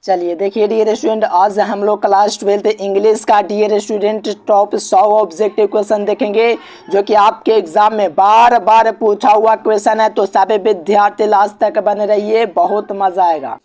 चलिए देखिए dear student, आज हम लोग क्लास 12 इंग्लिश का dear student top 100 objective question देखेंगे जो कि आपके एग्जाम में बार बार पूछा हुआ क्वेश्चन है। तो सभी विद्यार्थी लास्ट तक बने रहिए, बहुत मजा आएगा।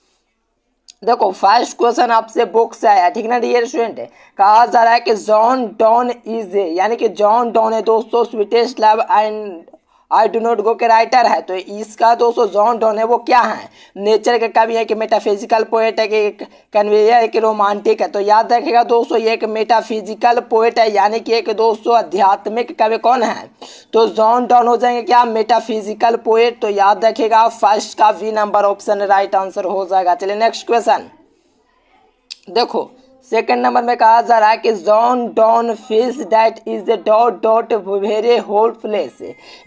देखो फर्स्ट क्वेश्चन आपसे बुक से आया, ठीक ना डियर स्टूडेंट। कहा जा रहा है कि जॉन डॉन इज यानी कि जॉन डॉन है दोस्तों sweetest love and I do not go के राइटर है। तो इसका दोस्तों जॉन डॉन है वो क्या है? नेचर के कवि है कि मेटाफिजिकल पोएट है कि कन्वेयर है कि रोमांटिक है? तो याद रखिएगा दोस्तों ये एक मेटाफिजिकल पोएट है, यानी कि एक दोस्तों आध्यात्मिक कवि कौन है? तो जॉन डॉन हो जाएंगे क्या? Metaphysical poet. तो याद रखिएगा फर्स्ट का B number option right answer हो जाएगा। चलिए नेक्स्ट क्वेश्चन देखो। सेकंड नंबर में कहा जा रहा है कि John Donne feels that is the dot dot very hopeless,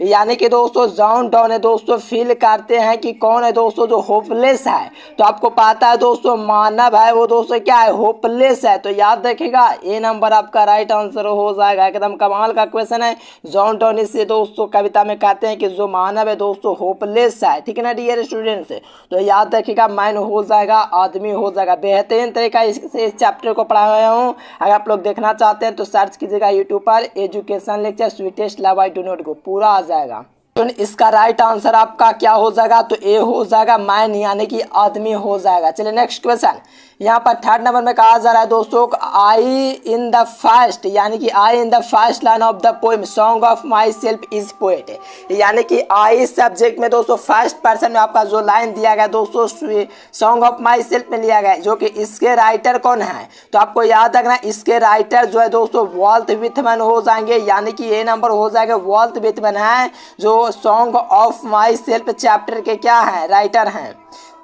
यानी कि दोस्तों जॉन डॉन है दोस्तों फील करते हैं कि कौन है दोस्तों जो होपलेस है। तो आपको पता है दोस्तों मानव है वो दोस्तों क्या है? होपलेस है। तो याद रखिएगा ए नंबर आपका राइट आंसर हो जाएगा। एकदम कमाल का क्वेश्चन है। जॉन डॉन इससे दोस्तों कविता में कहते हैं कि जो मानव है दोस्तों होपलेस है, ठीक है ना डियर स्टूडेंट्स। तो याद रखिएगा मैन हो जाएगा, आदमी हो जाएगा। बेहतरीन तरीका इससे इस चैप्टर को पढ़ाया हूँ। अगर आप लोग देखना चाहते हैं तो सर्च कीजिएगा यूट्यूब पर education lecture sweetest love I do not go, पूरा आ जाएगा। तो इसका राइट आंसर आपका क्या हो जाएगा? तो ए हो जाएगा, मैन यानी कि आदमी हो जाएगा। चलिए नेक्स्ट क्वेश्चन। यहाँ पर थर्ड नंबर में कहा जा रहा है दोस्तों आई इन द फर्स्ट, यानी कि I in the first line of the poem song of myself is poet, यानी कि आई सब्जेक्ट में दोस्तों फर्स्ट पर्सन में आपका जो लाइन दिया गया दोस्तों सॉन्ग ऑफ माई सेल्फ में लिया गया, जो कि इसके राइटर कौन है? तो आपको याद रखना इसके राइटर जो है दोस्तों वाल्ट विथमैन हो जाएंगे, यानी कि ए नंबर हो जाएगा वाल्ट विथमैन है जो song of my self chapter के क्या है? राइटर हैं।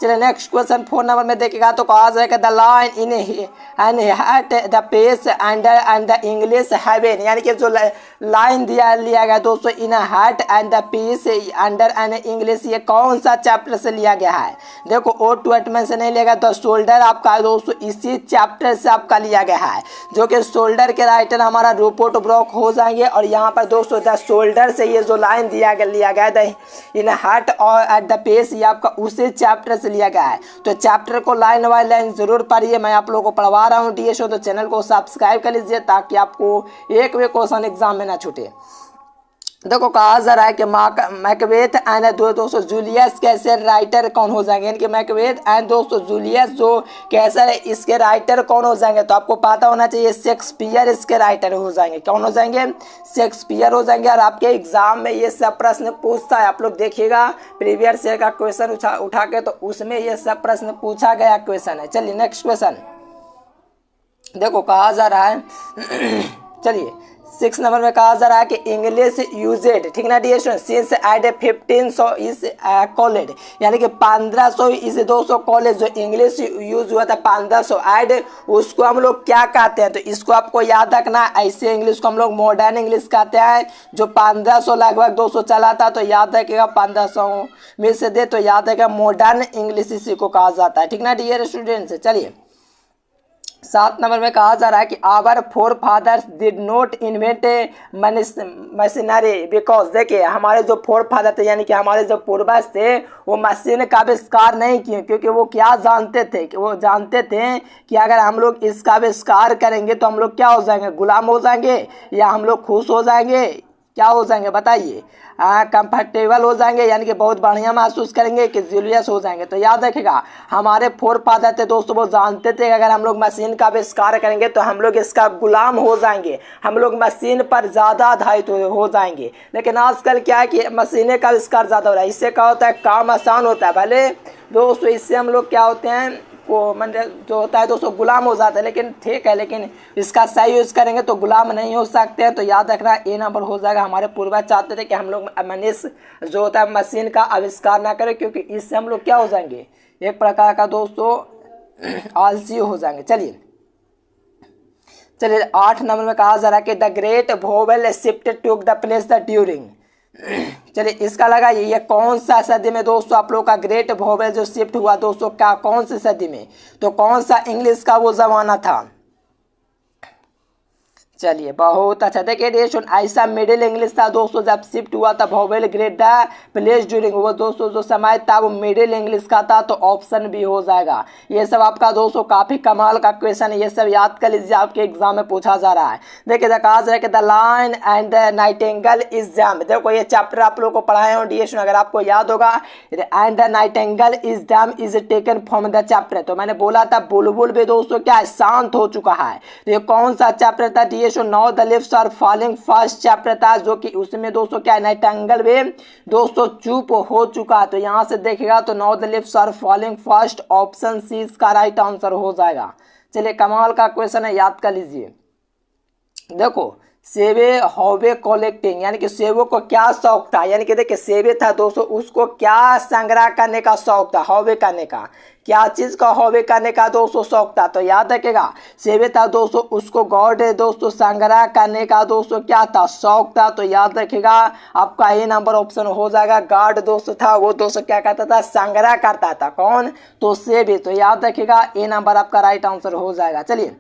चलिए नेक्स्ट क्वेश्चन 4 नंबर में देखेगा तो कहा जाएगा the line in and hat the pace under and the English heaven, यानी कि जो लाइन लिया गया दोस्तों in hat and the peace under and English, ये कौन सा चैप्टर से लिया गया है? देखो ओ टू एटमैन से नहीं लिया गया, द शोल्डर आपका दोस्तों इसी चैप्टर से आपका लिया गया है, जो कि शोल्डर के राइटर हमारा रूपर्ट ब्रूक हो जाएंगे। और यहाँ पर दोस्तों द शोल्डर से ये जो लाइन लिया गया द इन हैट और एट द पेस, ये आपका उसी चैप्टर से लिया गया है। तो चैप्टर को लाइन बाय लाइन जरूर पढ़िए, मैं आप लोगों को पढ़वा रहा हूँ डीएसओ। तो चैनल को सब्सक्राइब कर लीजिए ताकि आपको एक भी क्वेश्चन एग्जाम में ना छूटे। देखो कहा जा रहा है कि मैकबेथ एंड दोस्तों जूलियस कैसर राइटर कौन हो जाएंगे? यानी कि मैकबेथ एंड दोस्तों जूलियस जो कैसर है इसके राइटर कौन हो जाएंगे? तो आपको पता होना चाहिए शेक्सपियर इसके राइटर हो जाएंगे। कौन हो जाएंगे? शेक्सपियर हो जाएंगे। और आपके एग्जाम में ये सब प्रश्न पूछता है, आप लोग देखिएगा प्रीवियस ईयर का क्वेश्चन उठा के, तो उसमें ये सब प्रश्न पूछा गया क्वेश्चन है। चलिए नेक्स्ट क्वेश्चन देखो कहा जा रहा है चलिए 6 नंबर में कहा जा रहा है कि इंग्लिश यूजेड, ठीक ना dear student, since at 1500 is college, यानी कि 1500 इस 200 कॉलेज जो इंग्लिश यूज हुआ था 1500 ऐड, उसको हम लोग क्या कहते हैं? तो इसको आपको याद रखना, ऐसे इंग्लिश को हम लोग मॉडर्न इंग्लिश कहते हैं। जो 1500 लगभग 200 चला था, तो याद रखिएगा 1500 में से दे, तो याद रखिएगा मॉडर्न इंग्लिश इसी को कहा जाता है, ठीक ना डियर स्टूडेंट्स। चलिए 7 नंबर में कहा जा रहा है कि our forefathers did not invent machinery because, देखिए हमारे जो फोर फादर थे यानी कि हमारे जो पूर्वज थे वो मशीन का आविष्कार नहीं किए, क्योंकि वो क्या जानते थे कि वो जानते थे कि अगर हम लोग इसका आविष्कार करेंगे तो हम लोग क्या हो जाएंगे? गुलाम हो जाएंगे, या हम लोग खुश हो जाएंगे, क्या हो जाएंगे बताइए? कंफर्टेबल हो जाएंगे, यानी कि बहुत बढ़िया महसूस करेंगे कि जूलियस हो जाएंगे। तो याद रखिएगा हमारे फोर फादर थे दोस्तों वो जानते थे कि अगर हम लोग मशीन का आविष्कार करेंगे तो हम लोग इसका गुलाम हो जाएंगे, हम लोग मशीन पर ज़्यादा आधारित हो जाएंगे। लेकिन आजकल क्या है कि मशीनें का आविष्कार ज़्यादा हो रहा है, इससे क्या होता है? काम आसान होता है। भले दोस्तों इससे हम लोग क्या होते हैं को मतलब जो होता है दोस्तों गुलाम हो जाता है, लेकिन ठीक है, लेकिन इसका सही यूज़ करेंगे तो गुलाम नहीं हो सकते हैं। तो याद रखना ए नंबर हो जाएगा। हमारे पूर्वज चाहते थे कि हम लोग मनुष्य जो होता है मशीन का आविष्कार ना करें, क्योंकि इससे हम लोग क्या हो जाएंगे? एक प्रकार का दोस्तों आलसी हो जाएंगे। चलिए 8 नंबर में कहा जा रहा है कि the great vowel shift took the place the during, चलिए इसका लगा ये कौन सा सदी में दोस्तों आप लोग का ग्रेट वोवेल जो शिफ्ट हुआ दोस्तों क्या कौन सी सदी में? तो कौन सा इंग्लिश का वो जमाना था? चलिए बहुत अच्छा। देखिए डियर ऐसा मिडिल इंग्लिश था दोस्तों, जब शिफ्ट हुआ था vowel grade the place during, वो दोस्तों जो समय था वो मिडिल इंग्लिश का था, तो ऑप्शन भी हो जाएगा। ये सब आपका दोस्तों काफी कमाल का क्वेश्चन है, ये सब याद कर लीजिए, आपके एग्जाम में पूछा जा रहा है। देखिए कहा जाए कि the lion and the nightingale is dam, देखो ये चैप्टर आप लोग को पढ़ाए हो डियर, अगर आपको याद होगा and the nightingale is dam is taken from the chapter, तो मैंने बोला था बुलबुल भी दोस्तों क्या है, शांत हो चुका है। तो ये कौन सा चैप्टर था dear? Now the leaves are falling first chapter था, जो कि उसमें दोस्तों क्या है, नाइटिंगेल भी दोस्तों चुप हो चुका। तो यहां से देखेगा तो now the leaves are falling first, option C इसका राइट आंसर हो जाएगा। चलिए कमाल का क्वेश्चन है, याद कर लीजिए। देखो सेवे हॉवे कलेक्टिंग, यानी कि सेवों को क्या शौक था, यानी कि देखिए सेवे था दोस्तों, उसको क्या संग्रह करने का शौक था, हॉवे करने का, क्या चीज का हॉवे करने का दोस्तों शौक था, तो याद रखेगा सेवे था दोस्तों, उसको गॉड दोस्तों संग्रह करने का दोस्तों क्या था, शौक था। तो याद रखेगा आपका ए नंबर ऑप्शन हो जाएगा। गार्ड दोस्तों था वो दोस्तों क्या करता था, संग्रह करता था, कौन, तो सेवे। तो याद रखेगा ए नंबर आपका राइट आंसर हो जाएगा। चलिए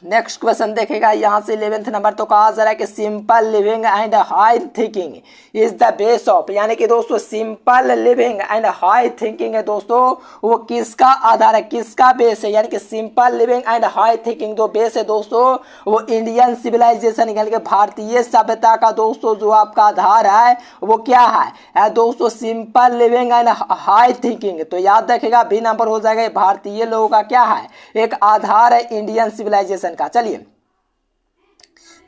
नेक्स्ट क्वेश्चन देखेगा यहाँ से 11th नंबर, तो कहा जा रहा है कि simple living and high thinking is the base of, यानी कि दोस्तों simple living and high thinking है दोस्तों, वो किसका आधार है, किसका बेस है, यानी कि simple living and high thinking जो बेस है दोस्तों, वो इंडियन सिविलाइजेशन यानी कि भारतीय सभ्यता का दोस्तों जो आपका आधार है वो क्या है दोस्तों, simple living and high thinking. तो याद रखेगा बी नंबर हो जाएगा, भारतीय लोगों का क्या है, एक आधार है इंडियन सिविलाइजेशन का। चलिए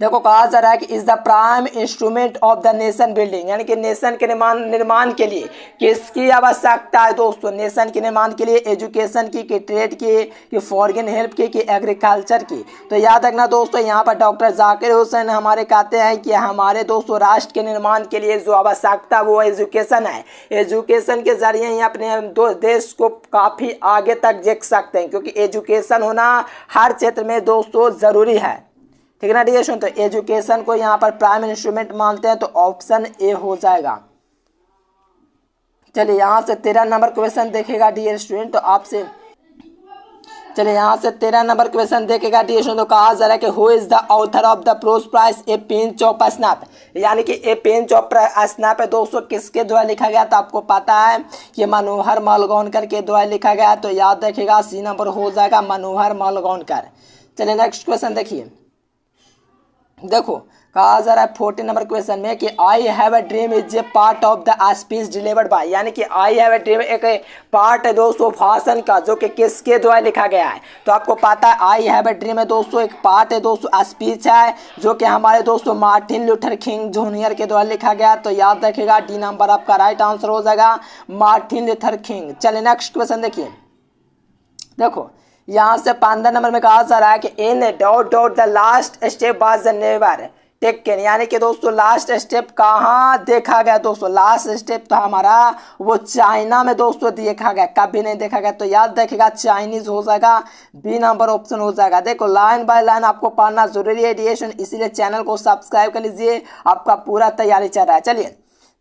देखो कहा जा रहा है कि is the prime instrument of the nation building, यानी कि नेशन के निर्माण के लिए किसकी आवश्यकता है दोस्तों, नेशन के निर्माण के लिए एजुकेशन की ट्रेड की, कि फॉरेन हेल्प की एग्रीकल्चर की। तो याद रखना दोस्तों यहाँ पर डॉक्टर जाकिर हुसैन हमारे कहते हैं कि हमारे दोस्तों राष्ट्र के निर्माण के लिए जो आवश्यकता वो एजुकेशन है, एजुकेशन के जरिए ही अपने देश को काफ़ी आगे तक देख सकते हैं, क्योंकि एजुकेशन होना हर क्षेत्र में दोस्तों ज़रूरी है, ठीक है ना डियर स्टूडेंट। तो एजुकेशन को यहाँ पर प्राइम इंस्ट्रूमेंट मानते हैं, तो ऑप्शन ए हो जाएगा। चलिए यहाँ से 13 नंबर क्वेश्चन देखेगा डियर स्टूडेंट, तो आपसे चलिए यहाँ से 13 नंबर क्वेश्चन देखेगा डियर स्टूडेंट, तो कहा जा रहा है कि who is the author of the prose prize a pinch of snap, यानी कि ए पिंच ऑफ स्नैप है दोस्तों किसके द्वारा लिखा गया, तो आपको पता है कि मनोहर मालगोनकर के द्वारा लिखा गया। तो याद रखिएगा सी नंबर हो जाएगा मनोहर मालगोनकर। चलिए नेक्स्ट क्वेश्चन देखिए, देखो कहा जा रहा है 14 नंबर क्वेश्चन में कि I have a dream is a part of the speech delivered by, यानी कि आई हैव अ ड्रीम एक पार्ट है दोस्तों भाषण का, जो कि किसके द्वारा लिखा गया है। तो आपको पता है आई हैव अ ड्रीम है दोस्तों एक पार्ट है दोस्तों, स्पीच है, जो कि हमारे दोस्तों मार्टिन लूथर किंग जूनियर के द्वारा लिखा गया। तो याद रखिएगा डी नंबर आपका राइट आंसर हो जाएगा, मार्टिन लूथर किंग। चलिए नेक्स्ट क्वेश्चन देखिए, देखो यहाँ से 15 नंबर में कहा जा रहा है कि in dot dot the last step was never taken, यानी कि दोस्तों लास्ट स्टेप कहाँ देखा गया दोस्तों, लास्ट स्टेप तो हमारा वो चाइना में दोस्तों देखा गया, कभी नहीं देखा गया। तो याद रखिएगा चाइनीज हो जाएगा, बी नंबर ऑप्शन हो जाएगा। देखो लाइन बाय लाइन आपको पढ़ना जरूरी है डियर, इसीलिए चैनल को सब्सक्राइब कर लीजिए, आपका पूरा तैयारी चल रहा है। चलिए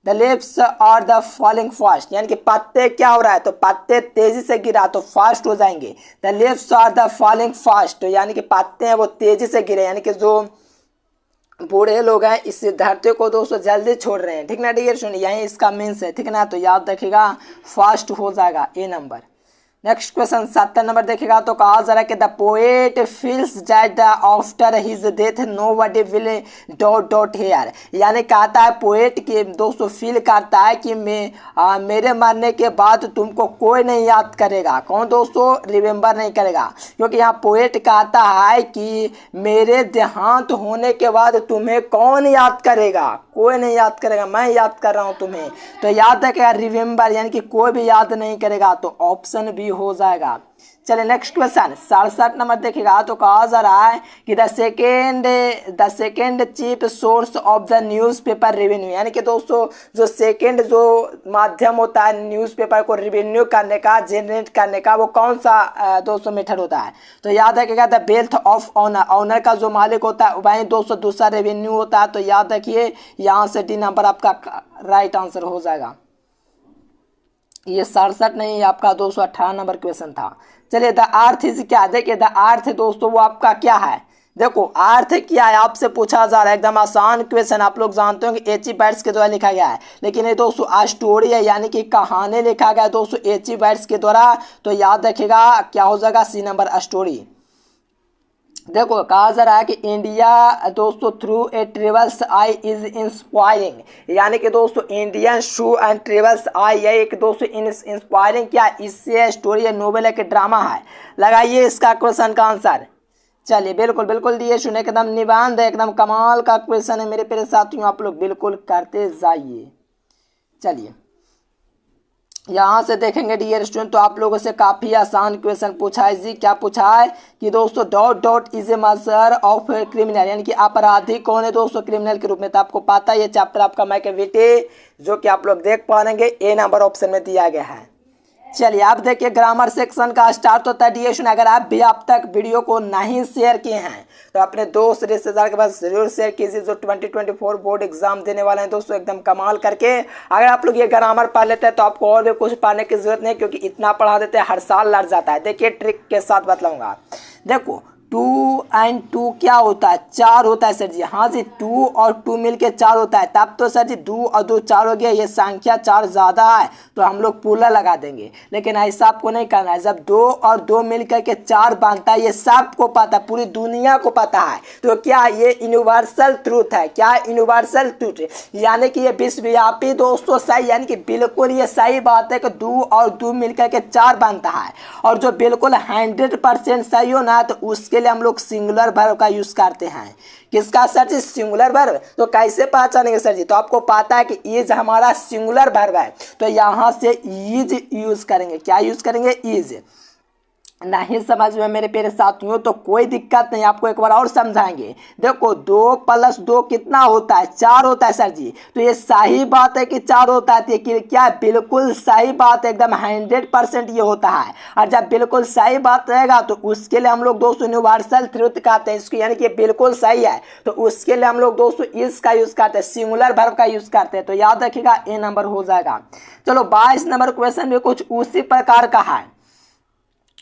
the lips are the falling fast, यानी कि पत्ते क्या हो रहा है, तो पत्ते तेजी से गिरा तो फास्ट हो जाएंगे। The lips are the falling fast, तो यानी कि पत्ते हैं वो तेजी से गिरे, यानी कि जो बूढ़े लोग हैं इस धरती को दोस्तों जल्दी छोड़ रहे हैं, ठीक ना डियर, सुनिए यही इसका मीन्स है, ठीक ना। तो याद रखिएगा फास्ट हो जाएगा A number. Next question 7 number देखेगा, तो कहा जा रहा है कि the poet feels that after his death nobody will dot dot here, यानी कहता है पोएट के दोस्तों फील करता है कि मेरे मरने के बाद तुमको कोई नहीं याद करेगा, कौन दोस्तों, रिमेंबर नहीं करेगा, क्योंकि यहाँ पोएट कहता है कि मेरे देहांत होने के बाद तुम्हें कौन याद करेगा, कोई नहीं याद करेगा, मैं याद कर रहा हूँ तुम्हें। तो याद रखेगा रिमेंबर, यानी कि कोई भी याद नहीं करेगा, तो ऑप्शन बी हो जाएगा। चलिए नेक्स्ट क्वेश्चन 67 नंबर देखेगा, तो कहा जा रहा है कि the second chief source of the newspaper revenue, यानी कि दोस्तों जो सेकेंड जो माध्यम होता है न्यूज़पेपर को रेवेन्यू करने का, जनरेट करने का, वो कौन सा दोस्तों मेथड होता है। तो याद रखिएगा the wealth of honour, honour का जो मालिक होता है वही दोस्तों दूसरा रेवेन्यू होता है। तो याद रखिए यहाँ से डी नंबर आपका राइट आंसर हो जाएगा। ये 67 नहीं, आपका 218 नंबर क्वेश्चन था। चलिए द अर्थ इज क्या, देखिए द अर्थ दोस्तों वो आपका क्या है, देखो अर्थ क्या है आपसे पूछा जा रहा है, एकदम आसान क्वेश्चन। आप लोग जानते हो कि एच.ई. बैट्स के द्वारा लिखा गया है, लेकिन ये दोस्तों स्टोरी है यानी कि कहानी लिखा गया है दोस्तों एच.ई. बैट्स के द्वारा। तो याद रखिएगा क्या हो जाएगा, सी नंबर स्टोरी। देखो कहा जा रहा है कि इंडिया दोस्तों through a travels I is inspiring, यानी कि दोस्तों इंडियन शू एंड ट्रेवल्स आई ये एक दोस्तों इंस्पायरिंग क्या, इससे स्टोरी है, नोवेल है कि ड्रामा है। लगाइए इसका क्वेश्चन का आंसर। चलिए बिल्कुल बिल्कुल दिए सुने, एकदम निबंध एकदम कमाल का क्वेश्चन है मेरे प्यारे साथियों, आप लोग बिल्कुल करते जाइए। चलिए यहाँ से देखेंगे डियर स्टूडेंट, तो आप लोगों से काफ़ी आसान क्वेश्चन पूछा है जी। क्या पूछा है कि दोस्तों डॉट डॉट इज ए मजर ऑफ क्रिमिनल, यानी कि अपराधी कौन है दोस्तों क्रिमिनल के रूप में। तो आपको पता है ये चैप्टर आपका मैकेविटी, जो कि आप लोग देख पा रहे ए नंबर ऑप्शन में दिया गया है। चलिए आप देखिए ग्रामर सेक्शन का स्टार्ट होता है डियर स्टूडेंट। अगर आप भी अब तक वीडियो को नहीं शेयर किए हैं तो अपने दोस्त रिश्तेदार के पास जरूर शेयर कीजिए, जो 2024 बोर्ड एग्जाम देने वाले हैं दोस्तों, एकदम कमाल करके। अगर आप लोग ये ग्रामर पढ़ लेते हैं तो आपको और भी कुछ पढ़ने की जरूरत नहीं, क्योंकि इतना पढ़ा देते हैं हर साल लड़ जाता है। देखिए ट्रिक के साथ बतलाऊंगा। देखो 2 और 2 क्या होता है, 4 होता है सर जी। हाँ जी 2 और 2 मिलके 4 होता है, तब तो सर जी 2 और 2 4 हो गया। ये संख्या 4 ज़्यादा है तो हम लोग पूरा लगा देंगे, लेकिन ऐसा आपको नहीं करना है। जब 2 और 2 मिलकर के 4 बनता है, ये सबको पता है, पूरी दुनिया को पता है। तो क्या ये यूनिवर्सल ट्रूथ है, क्या यूनिवर्सल ट्रूथ, यानी कि ये विश्वव्यापी दोस्तों सही, यानी कि बिल्कुल ये सही बात है कि 2 और 2 मिलकर के 4 बनता है। और जो बिल्कुल 100% सही हो ना, तो उसके लिए हम लोग सिंगुलर वर्ब का यूज करते हैं। किसका सर जी, सिंगुलर वर्ब। तो कैसे पहचानेंगे सर जी, तो आपको पता है कि इज हमारा सिंगुलर वर्ब है, तो यहां से इज यूज करेंगे। क्या यूज करेंगे, इज। नहीं समझ में मेरे प्यारे साथियों तो कोई दिक्कत नहीं, आपको एक बार और समझाएंगे। देखो 2 + 2 कितना होता है, 4 होता है सर जी। तो ये सही बात है कि 4 होता है, कि क्या बिल्कुल सही बात है, एकदम 100% ये होता है। और जब बिल्कुल सही बात रहेगा तो उसके लिए हम लोग दोस्तों यूनिवर्सल ट्रूथ कहते हैं इसको, यानी कि बिल्कुल सही है। तो उसके लिए हम लोग दोस्तों इस का यूज करते हैं, सिंगुलर वर्ब का यूज करते हैं। तो याद रखिएगा ए नंबर हो जाएगा। चलो 22 नंबर क्वेश्चन भी कुछ उसी प्रकार का है,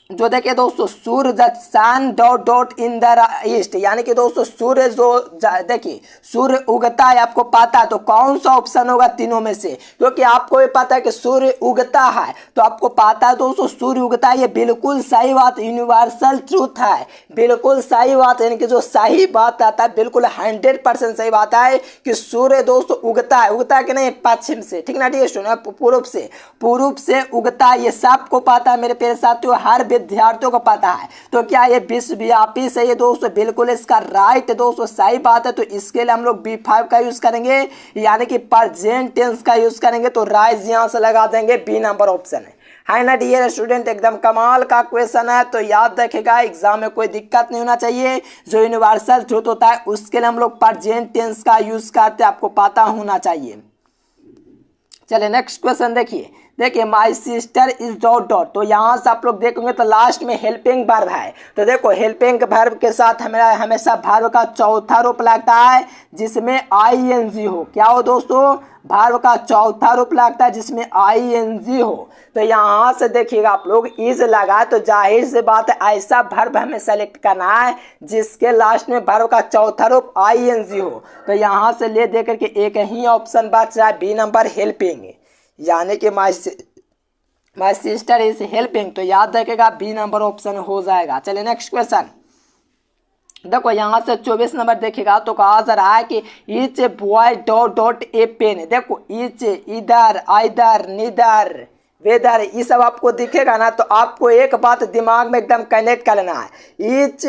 जो देखिए दोस्तों सूर्य sun dot dot in the east, यानी कि दोस्तों सूर्य जो देखिए सूर्य उगता है, आपको पता है, तो कौन सा ऑप्शन होगा तीनों में से, क्योंकि आपको ये पता है कि सूर्य उगता है। तो आपको पता है दोस्तों सूर्य उगता है, ये बिल्कुल सही बात, यूनिवर्सल ट्रूथ है, बिल्कुल सही बात, यानी कि जो सही बात आता है बिल्कुल 100% सही बात है कि सूर्य दोस्तों उगता है। उगता है कि नहीं, पश्चिम से, ठीक ना डियर स्टूडेंट, पूर्व से उगता है, ये सबको पता है मेरे प्यारे साथियों, हर विद्यार्थियों को पता है। तो क्या ये विश्वव्यापी सही है दोस्तों, बिल्कुल इसका राइट दोस्तों सही बात है। तो इसके लिए हम लोग B5 का यूज करेंगे, यानी कि प्रेजेंट टेंस का यूज करेंगे। तो राइट यहां से लगा देंगे, बी नंबर ऑप्शन है ना डियर स्टूडेंट, एकदम कमाल का क्वेश्चन है। तो याद रखेगा एग्जाम में कोई दिक्कत नहीं होना चाहिए। जो यूनिवर्सल ट्रूथ होता है उसके लिए हम लोग प्रेजेंट टेंस का यूज करते हैं, आपको पता होना चाहिए। चलिए नेक्स्ट क्वेश्चन देखिए my sister is dot dot. तो यहाँ से आप लोग देखोगे तो लास्ट में हेल्पिंग वर्ब है। तो देखो हेल्पिंग वर्ब के साथ हमेशा वर्ब का चौथा रूप लगता है जिसमें ING हो। क्या हो दोस्तों, वर्ब का चौथा रूप लगता है जिसमें ING हो। तो यहाँ से देखिएगा आप लोग इज लगा, तो जाहिर से बात है ऐसा वर्ब हमें सेलेक्ट करना है जिसके लास्ट में वर्ब का चौथा रूप ING हो। तो यहाँ से ले दे करके एक ही ऑप्शन बच रहा है, बी नंबर हेल्पिंग, यानी कि माई सिस्टर इज हेल्पिंग। तो याद रखेगा बी नंबर ऑप्शन हो जाएगा। चलिए नेक्स्ट क्वेश्चन देखो यहाँ से 24 नंबर देखिएगा, तो कहा जा रहा है कि each boy dot dot a pen. देखो ईच, इधर, आइदर, निदर, वेदर, ये सब आपको दिखेगा ना, तो आपको एक बात दिमाग में एकदम कनेक्ट करना है, ईच,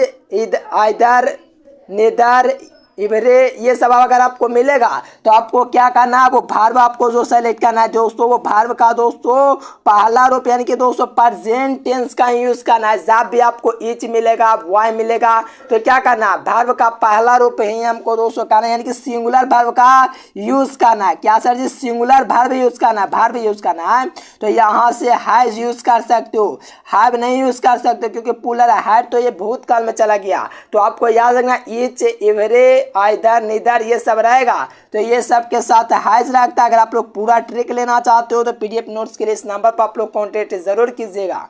आइदर, निदर, इबरे, ये सब अगर आपको मिलेगा तो आपको क्या करना है, वो वर्ब आपको जो सेलेक्ट करना है दोस्तों, वो वर्ब का दोस्तों पहला रूप यानी कि दोस्तों प्रेजेंट टेंस का यूज करना है। जब भी आपको ईच मिलेगा, बॉय मिलेगा, तो क्या करना है, वर्ब का पहला रूप ही हमको दोस्तों करना है, यानी कि सिंगुलर वर्ब का यूज करना है। क्या सर जी, सिंगुलर वर्ब यूज करना है, वर्ब यूज करना है। तो यहाँ से हैज यूज कर सकते हो, हैव नहीं यूज कर सकते क्योंकि प्लूरल है, हैड तो ये भूतकाल में चला गया। तो आपको याद रखना ईच, इवरे, आइदर, निदर, ये सब रहेगा। तो ये सब के साथ हैज लगता है। अगर आप लोग पूरा ट्रिक लेना चाहते हो तो PDF नोट्स के लिए इस नंबर पर आप लोग कॉन्टेक्ट जरूर कीजिएगा।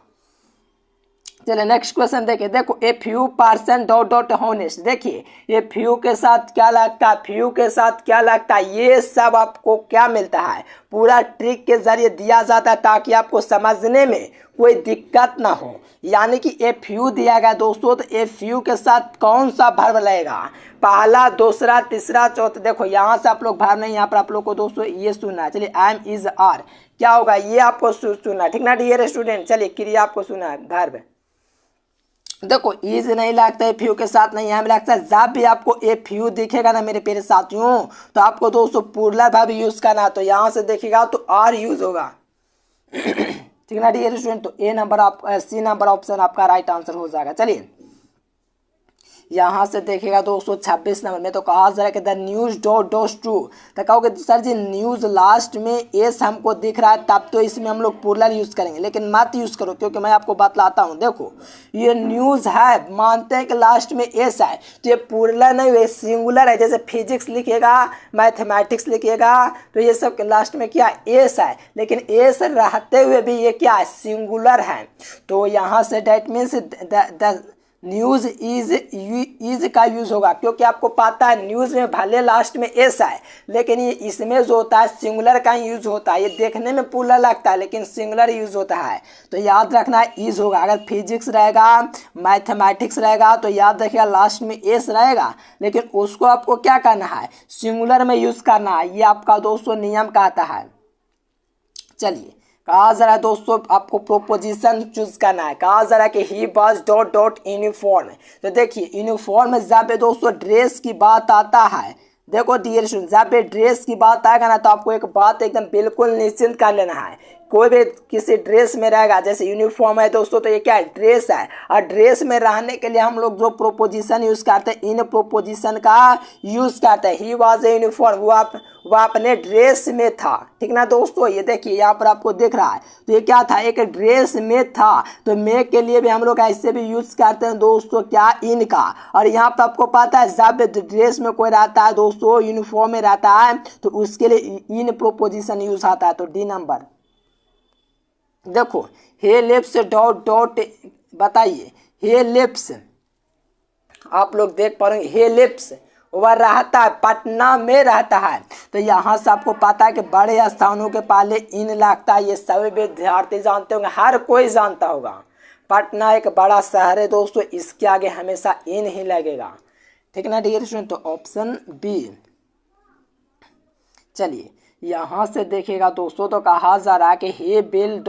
चलिए नेक्स्ट क्वेश्चन देखिए। देखो a few person dot dot honest, देखिए ये फ्यू के साथ क्या लगता है, फ्यू के साथ क्या लगता है, ये सब आपको क्या मिलता है, पूरा ट्रिक के जरिए दिया जाता है ताकि आपको समझने में कोई दिक्कत ना हो। यानी कि ए फ्यू दिया गया दोस्तों, तो ए फ्यू के साथ कौन सा वर्ब लगेगा, पहला, दूसरा, तीसरा, चौथा। देखो यहाँ से आप लोग वर्ब नहीं, यहाँ पर आप लोग को दोस्तों ये सुनना है। चलिए एम इज आर क्या होगा, ये आपको सुनना है, ठीक ना डियर स्टूडेंट। चलिए क्रिया आपको सुना है, वर्ब। देखो इज नहीं लगता है, फ्यू के साथ नहीं है लगता है। जब भी आपको ए फ्यू दिखेगा ना मेरे प्यारे साथियों, तो आपको दोस्तों पूरा वर्ब यूज करना है। तो यहाँ से देखिएगा तो आर यूज होगा, ठीक ना डियर स्टूडेंट। तो ए नंबर आप सी नंबर ऑप्शन आपका राइट आंसर हो जाएगा। चलिए यहाँ से देखिएगा दोस्तों 26 नंबर में, तो कहा जा रहा है कि the news dot dot true. तो कहोगे सर जी न्यूज़ लास्ट में एस हमको दिख रहा है, तब तो इसमें हम लोग प्लूरल यूज़ करेंगे, लेकिन मत यूज़ करो क्योंकि मैं आपको बतलाता हूँ। देखो ये न्यूज़ है, मानते हैं कि लास्ट में एस है, तो ये प्लूरल नहीं, ये सिंगुलर है। जैसे फिजिक्स लिखिएगा, मैथमेटिक्स लिखिएगा, तो ये सब के लास्ट में क्या एस है, लेकिन एस रहते हुए भी ये क्या है, सिंगुलर है। तो यहाँ से that means the news is का यूज़ होगा, क्योंकि आपको पता है न्यूज़ में भले लास्ट में एस है, लेकिन ये इसमें जो होता है सिंगुलर का यूज़ होता है। ये देखने में प्लूरल लगता है लेकिन सिंगुलर यूज़ होता है, तो याद रखना इज होगा। अगर फिजिक्स रहेगा, मैथमेटिक्स रहेगा, तो याद रखिएगा लास्ट में एस रहेगा, लेकिन उसको आपको क्या करना है, सिंगुलर में यूज़ करना है। ये आपका दोस्तों नियम कहता है। चलिए कहा जा रहा है दोस्तों आपको प्रोपोजिशन चूज करना है। कहा जा रहा है कि he was dot dot uniform. तो देखिए यूनिफॉर्म जहाँ पे दोस्तों ड्रेस की बात आता है, देखो डियर स्टूडेंट जहाँ पे ड्रेस की बात आएगा ना, तो आपको एक बात एकदम बिल्कुल निश्चिंत कर लेना है। कोई भी किसी ड्रेस में रहेगा, जैसे यूनिफॉर्म है दोस्तों, तो ये क्या है, ड्रेस है। और ड्रेस में रहने के लिए हम लोग जो प्रोपोजिशन यूज़ करते हैं, इन प्रोपोजिशन का यूज़ करते हैं। ही वाज ए यूनिफॉर्म, वो अपने ड्रेस में था, ठीक ना दोस्तों। ये देखिए यहाँ पर आपको दिख रहा है, तो ये क्या था, एक ड्रेस में था। तो मे के लिए भी हम लोग ऐसे भी यूज़ करते हैं दोस्तों, क्या, इन का। और यहाँ पर आपको पता है जब ड्रेस में कोई रहता है दोस्तों, यूनिफॉर्म में रहता है, तो उसके लिए इन प्रोपोजिशन यूज आता है। तो डी नंबर। देखो हे लिप्स डॉट डॉट, बताइए हे लिप्स, आप लोग देख पा रहे हैं हे लिप्स वह रहता है, पटना में रहता है। तो यहाँ से आपको पता है कि बड़े स्थानों के पहले इन लगता है, ये सभी विद्यार्थी जानते होंगे, हर कोई जानता होगा। पटना एक बड़ा शहर है दोस्तों, इसके आगे हमेशा इन ही लगेगा, ठीक ना डियर स्टूडेंट। तो ऑप्शन बी। चलिए यहाँ से देखिएगा दोस्तों, तो कहा जा रहा है कि हे बिल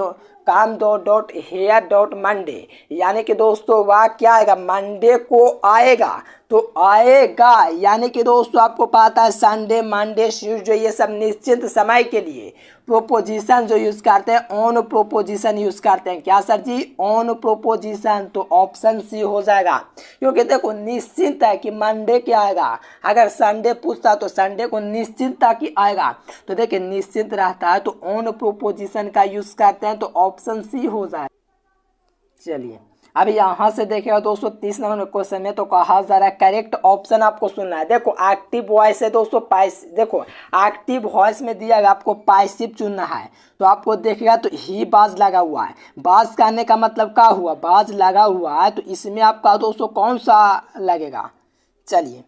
काम डॉट हेयर डॉट मंडे, यानी कि दोस्तों वह क्या आएगा, मंडे को आएगा। तो आएगा यानी कि दोस्तों आपको पता है संडे, मंडे, ट्यूसडे, ये सब निश्चित समय के लिए प्रोपोजिशन जो यूज़ करते हैं, ऑन प्रोपोजिशन यूज़ करते हैं। क्या सर जी, ऑन प्रोपोजिशन। तो ऑप्शन सी हो जाएगा, क्योंकि देखो निश्चित है कि मंडे क्या आएगा। अगर संडे पूछता तो संडे को निश्चित था कि आएगा, तो देखिए निश्चित रहता है, तो ऑन प्रोपोजिशन का यूज़ करते हैं। तो ऑप्शन सी हो जाए। चलिए अब यहाँ से देखिएगा दोस्तों 30 नंबर क्वेश्चन में, तो कहा जा रहा है करेक्ट ऑप्शन आपको सुनना है। देखो एक्टिव वॉइस है दोस्तों, देखो एक्टिव वॉइस में दिया गया आपको पैसिव चुनना है। तो आपको देखिएगा तो ही बाज लगा हुआ है, बाज करने का मतलब क्या हुआ, बाज लगा हुआ है। तो इसमें आपका दोस्तों कौन सा लगेगा। चलिए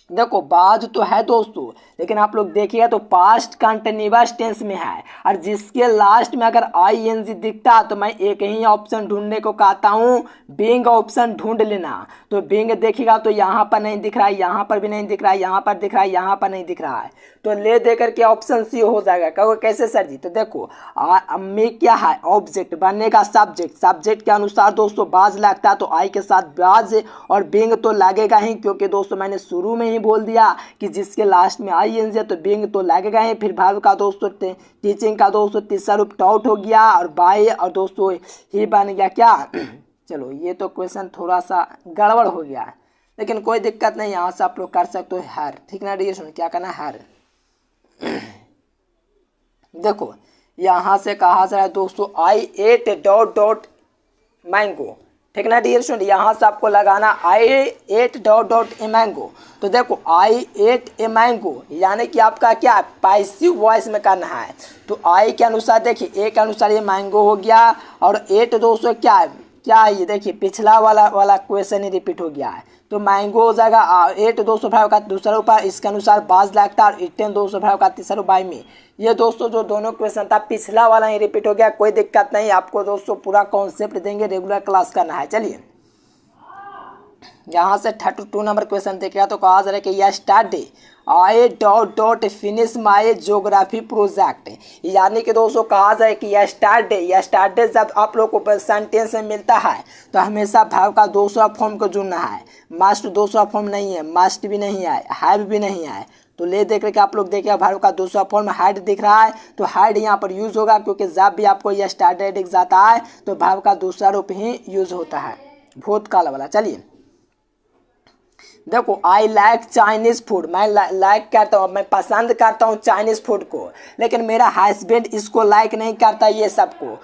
देखो बाज तो है दोस्तों, लेकिन आप लोग देखिएगा तो पास्ट कंटिन्यूअस टेंस में है, और जिसके लास्ट में अगर आईएनजी दिखता तो मैं एक ही ऑप्शन ढूंढने को कहता हूँ, बीइंग ऑप्शन ढूंढ लेना। तो बीइंग देखिएगा तो यहाँ पर नहीं दिख रहा है, यहाँ पर भी नहीं दिख रहा है, यहाँ पर दिख रहा है, यहाँ पर नहीं दिख रहा है। तो ले दे करके ऑप्शन सी हो जाएगा। कहोगे कैसे सर जी। तो देखो में क्या है, ऑब्जेक्ट बनने का सब्जेक्ट, सब्जेक्ट के अनुसार दोस्तों बाज लगता है, तो आई के साथ बाज और बीइंग तो लगेगा ही, क्योंकि दोस्तों मैंने शुरू में ही बोल दिया कि जिसके लास्ट में आईएनजी है तो बीइंग तो लगेगा ही। फिर वर्ब का दोस्तों टीचिंग का दोस्तों तीसरा रूप टॉट हो गया, और बाय और दोस्तों ही बन गया क्या। चलो ये तो क्वेश्चन थोड़ा सा गड़बड़ हो गया है, लेकिन कोई दिक्कत नहीं, यहाँ से आप लोग कर सकते हो हर, ठीक ना डियर। क्या करना है हर। देखो यहाँ से कहा जा रहा है दोस्तों I ate dot dot mango, ठीक ना डियर स्टूडेंट। यहाँ से आपको लगाना I ate dot dot a mango. तो देखो आई एट ए मैंगो यानी कि आपका क्या है, पैसिव वॉइस में करना है। तो आई के अनुसार देखिए ए के अनुसार ये मैंगो हो गया, और एट दोस्तों क्या है, क्या है ये, देखिए पिछला वाला क्वेश्चन ही रिपीट हो गया है। तो मैंगो हो जाएगा 8 200 का दूसरा उपाय, इसके अनुसार बाज लगता है, और 18 200 का तीसरा उपाय में। ये दोस्तों जो दोनों क्वेश्चन था पिछला वाला ही रिपीट हो गया, कोई दिक्कत नहीं, आपको दोस्तों पूरा कॉन्सेप्ट देंगे, रेगुलर क्लास करना है। चलिए यहाँ से 32 नंबर क्वेश्चन देखिएगा, तो कहा जा रहा है कि yesterday I dot finish my geography project, यानी कि दोस्तों कहा जाए कि यस्टरडे जब आप लोग को सेंटेंस में मिलता है तो हमेशा भाव का दूसरा फॉर्म को चुनना है। मस्ट दूसरा फॉर्म नहीं है, मस्ट भी नहीं है, हैव भी नहीं है। तो ले देख रहे कि आप लोग देखिए भाव का दूसरा फॉर्म हैड दिख रहा है, तो हैड यहाँ पर यूज होगा, क्योंकि जब भी आपको यस्टरडे दिख जाता है तो भाव का दूसरा रूप ही यूज होता है, भूतकाल वाला। चलिए देखो आई लाइक चाइनीज़ फूड, मैं लाइक करता हूँ, मैं पसंद करता हूँ चाइनीज़ फूड को, लेकिन मेरा हस्बैंड इसको लाइक नहीं करता ये सबको।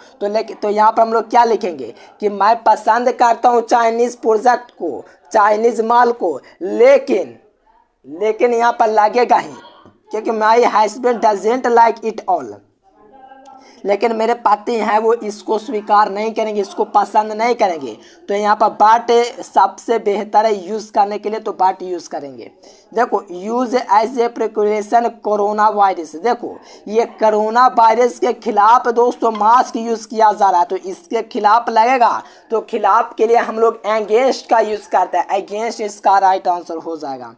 तो यहाँ पर हम लोग क्या लिखेंगे कि मैं पसंद करता हूँ चाइनीज़ प्रोडक्ट को, चाइनीज़ माल को, लेकिन यहाँ पर लगेगा ही, क्योंकि my husband doesn't like it all, लेकिन मेरे पति हैं वो इसको स्वीकार नहीं करेंगे, इसको पसंद नहीं करेंगे। तो यहाँ पर बट सबसे बेहतर है यूज़ करने के लिए, तो बट यूज़ करेंगे। देखो use as a precaution corona virus, देखो ये कोरोना वायरस के खिलाफ दोस्तों मास्क यूज़ किया जा रहा है, तो इसके खिलाफ लगेगा, तो खिलाफ के लिए हम लोग अगेंस्ट का यूज़ करते हैं, अगेंस्ट इसका राइट आंसर हो जाएगा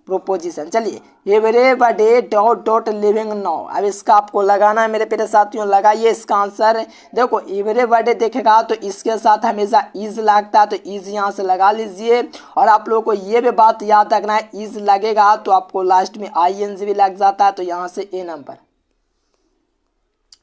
प्रोपोजिशन। चलिए एवरीबॉडी डॉट लिविंग नाउ, अब इसका आपको लगाना है मेरे प्यारे साथियों, लगाइए इसका आंसर। देखो एवरीबॉडी देखेगा तो इसके साथ हमेशा इज लगता है, तो इज यहाँ से लगा लीजिए। और आप लोगों को ये भी बात याद रखना है, इज लगेगा तो आपको लास्ट में ING भी लग जाता है, तो यहाँ से ए नंबर।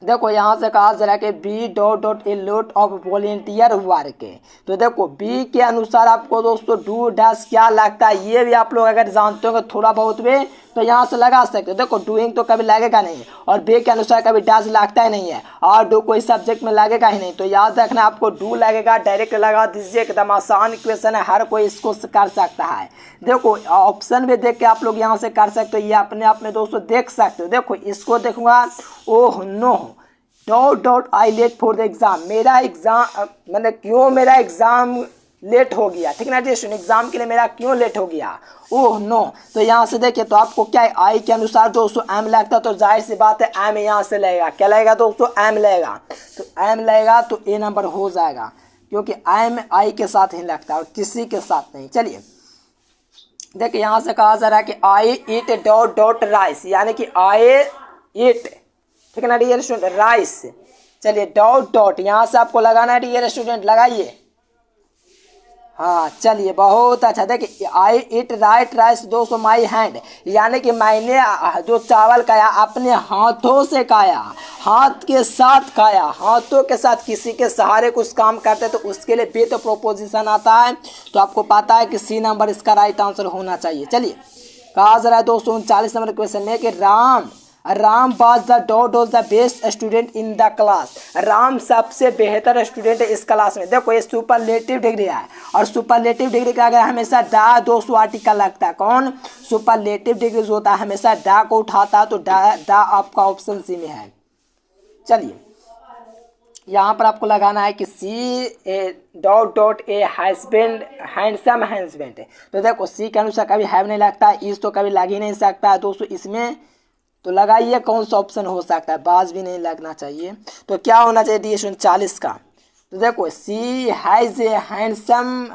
देखो यहाँ से कहा जा रहा है कि B dot a lot of volunteer work, तो देखो बी के अनुसार आपको दोस्तों डू डैश क्या लगता है, ये भी आप लोग अगर जानते हो थोड़ा बहुत भी तो यहाँ से लगा सकते हो। देखो डूइंग तो कभी लगेगा नहीं, और बी के अनुसार कभी डैश लगता ही नहीं है, और डू कोई सब्जेक्ट में लगेगा ही नहीं, तो याद रखना आपको डू लगेगा, डायरेक्ट लगा दीजिए, एकदम आसान क्वेश्चन है, हर कोई इसको कर सकता है। देखो ऑप्शन भी देख के आप लोग यहाँ से कर सकते हो, ये अपने आप में दोस्तों देख सकते हो। देखो इसको देखूंगा, oh no dot I late for the exam, मेरा एग्ज़ाम मतलब क्यों मेरा एग्ज़ाम लेट हो गया, ठीक ना जी, एग्ज़ाम के लिए मेरा क्यों लेट हो गया, ओह नो। तो यहाँ से देखिए तो आपको क्या है, आई के अनुसार दोस्तों एम लगता है, तो जाहिर सी बात है एम यहाँ से लगेगा, क्या लगेगा दोस्तों, एम लगेगा, तो एम लगेगा तो ए नंबर हो जाएगा, क्योंकि एम आई के साथ ही लगता है और किसी के साथ नहीं। चलिए देखिए यहाँ से कहा जा रहा है कि आई ईट डॉट राइस, यानी कि आई ईट, ठीक है ना डियर स्टूडेंट, राइस। चलिए डॉट यहाँ से आपको लगाना है डियर स्टूडेंट, लगाइए। हाँ चलिए बहुत अच्छा। देखिए आई इट राइट राइस दोस्तों माई हैंड, यानी कि मैंने जो चावल खाया अपने हाथों से खाया, हाथ के साथ खाया, हाथों के साथ, किसी के सहारे कुछ काम करते तो उसके लिए विथ प्रोपोजिशन आता है, तो आपको पता है कि सी नंबर इसका राइट आंसर होना चाहिए। चलिए कहा जा रहा है दोस्तों 39 नंबर क्वेश्चन में कि Ram was the the best student in the class, Ram सबसे बेहतर स्टूडेंट है इस क्लास में। देखो ये सुपरलेटिव डिग्री है, और सुपरलेटिव डिग्री का अगर हमेशा द दोस्तों आर्टिकल लगता है, कौन, सुपरलेटिव डिग्री जो होता है हमेशा द को उठाता है, तो द आपका ऑप्शन सी में है। चलिए यहाँ पर आपको लगाना है कि C dot a husband handsome husband, तो देखो सी के अनुसार कभी हैव नहीं लगता, इस तो कभी लग ही नहीं सकता है दोस्तों इसमें, तो लगाइए कौन सा ऑप्शन हो सकता है, बाज भी नहीं लगना चाहिए, तो क्या होना चाहिए डिएशन 40 का, तो देखो सी हैज़ ए हैंडसम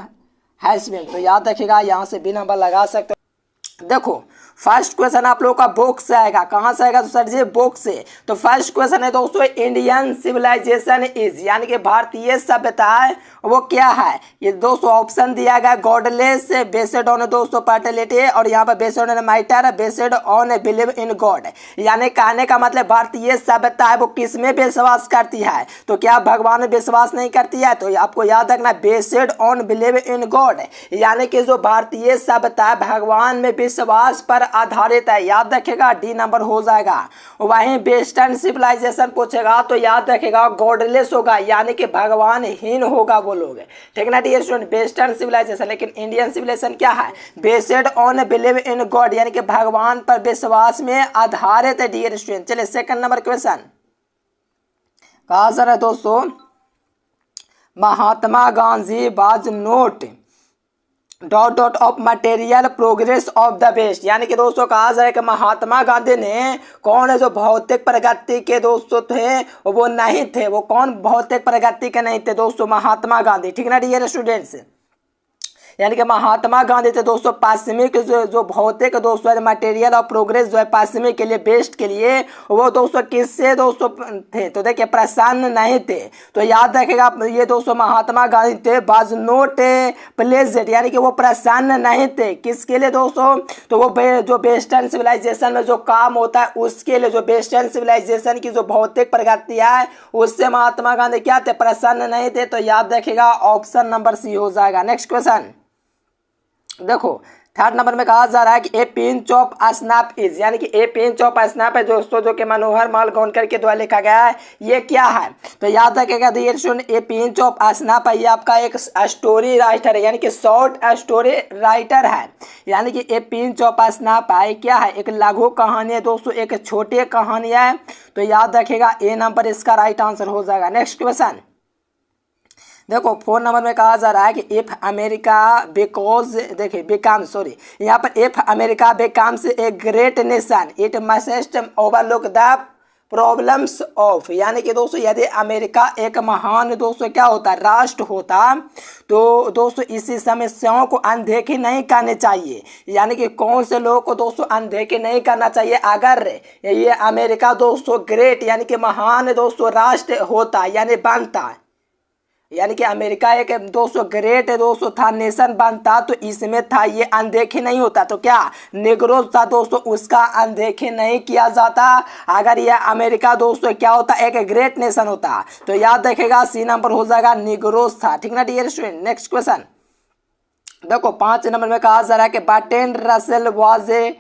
हस्बैंड, तो याद रखिएगा यहाँ से भी नंबर लगा सकते हो। देखो फर्स्ट क्वेश्चन आप लोगों का बुक से आएगा, कहाँ से आएगा तो सर जी बुक से। तो फर्स्ट क्वेश्चन है दोस्तों इंडियन सिविलाइजेशन इज, यानी कि भारतीय सभ्यता है वो क्या है, ये दोस्तों ऑप्शन दिया गया गॉडलेस, बेस्ड ऑन दोस्तों फर्टिलिटी, और यहाँ पर based on matter, based on believe in God, यानी कहने का मतलब भारतीय सभ्यता है वो किस में विश्वास करती है, तो क्या भगवान में विश्वास नहीं करती है, तो आपको याद रखना based on believe in God, यानी कि जो भारतीय सभ्यता भगवान में विश्वास पर आधारित है, याद रखेगा डी नंबर हो जाएगा। वहीं वेस्टर्न सिविलाइजेशन पूछेगा तो याद रखेगा गॉडलेस होगा, यानी कि भगवानहीन होगा वो लोग, ठीक ना डियर स्टूडेंट, वेस्टर्न सिविलाइजेशन। लेकिन इंडियन सिविलाइजेशन क्या है, based on believe in God, यानी कि भगवान पर विश्वास में आधारित है डियर स्टूडेंट। चलिए सेकंड नंबर क्वेश्चन कहा जा रहा है दोस्तों Mahatma Gandhi was not dot of material progress of the West, यानी कि दोस्तों कहा जाए कि महात्मा गांधी ने कौन है जो भौतिक प्रगति के दोस्तों थे वो नहीं थे, वो कौन भौतिक प्रगति के नहीं थे दोस्तों, महात्मा गांधी। ठीक ना डियर स्टूडेंट्स, यानी कि महात्मा गांधी थे दोस्तों पाश्चिमी के जो भौतिक दोस्तों मटेरियल और प्रोग्रेस जो है पाश्चिमी के लिए बेस्ट के लिए, वो दोस्तों किससे दोस्तों थे, तो देखिए प्रसन्न नहीं थे। तो याद रखेगा ये दोस्तों महात्मा गांधी थे वाज नोट प्लेजेंट, यानी कि वो प्रसन्न नहीं थे किसके लिए दोस्तों, तो वो जो वेस्टर्न सिविलाइजेशन में जो काम होता है उसके लिए, जो वेस्टर्न सिविलाइजेशन की जो भौतिक प्रगति है उससे महात्मा गांधी क्या थे, प्रसन्न नहीं थे। तो याद रखेगा ऑप्शन नंबर सी हो जाएगा। नेक्स्ट क्वेश्चन देखो, थर्ड नंबर में कहा जा रहा है कि ए पिंच ऑफ स्नैप इज, यानी कि ए पिंच ऑफ स्नैप है दोस्तों जो कि मनोहर मालगोंडकर के द्वारा लिखा गया है, ये क्या है, तो याद रखेगा ए पिंच ऑफ स्नैप है, ये आपका एक स्टोरी राइटर है, यानी कि शॉर्ट स्टोरी राइटर है, यानी कि ए पिंच ऑफ स्नैप है क्या है, एक लघु कहानी है दोस्तों, एक छोटी कहानी है। तो याद रखेगा ए नंबर इसका राइट आंसर हो जाएगा। नेक्स्ट क्वेश्चन देखो, 4 नंबर में कहा जा रहा है कि इफ अमेरिका बिकॉज देखिए बिकम सॉरी यहाँ पर if America becomes a great nation it must overlook the problems of, यानी कि दोस्तों यदि अमेरिका एक महान दोस्तों क्या होता राष्ट्र होता तो दोस्तों इसी समस्याओं को अनदेखी नहीं करनी चाहिए, यानी कि कौन से लोगों को दोस्तों अनदेखी नहीं करना चाहिए, अगर ये अमेरिका दोस्तों ग्रेट यानी कि महान दोस्तों राष्ट्र होता यानी बनता, यानी कि अमेरिका एक दोस्तों ग्रेट दोस्तों था नेशन बनता तो इसमें था ये अनदेखे नहीं होता, तो क्या निग्रोज था दोस्तों उसका अनदेखे नहीं किया जाता, अगर यह अमेरिका दोस्तों क्या होता एक ग्रेट नेशन होता। तो याद रखेगा सी नंबर हो जाएगा निग्रोज था। ठीक ना डियर स्टूडेंट। नेक्स्ट क्वेश्चन देखो, 5 नंबर में कहा जा रहा है कि Bertrand Russell was a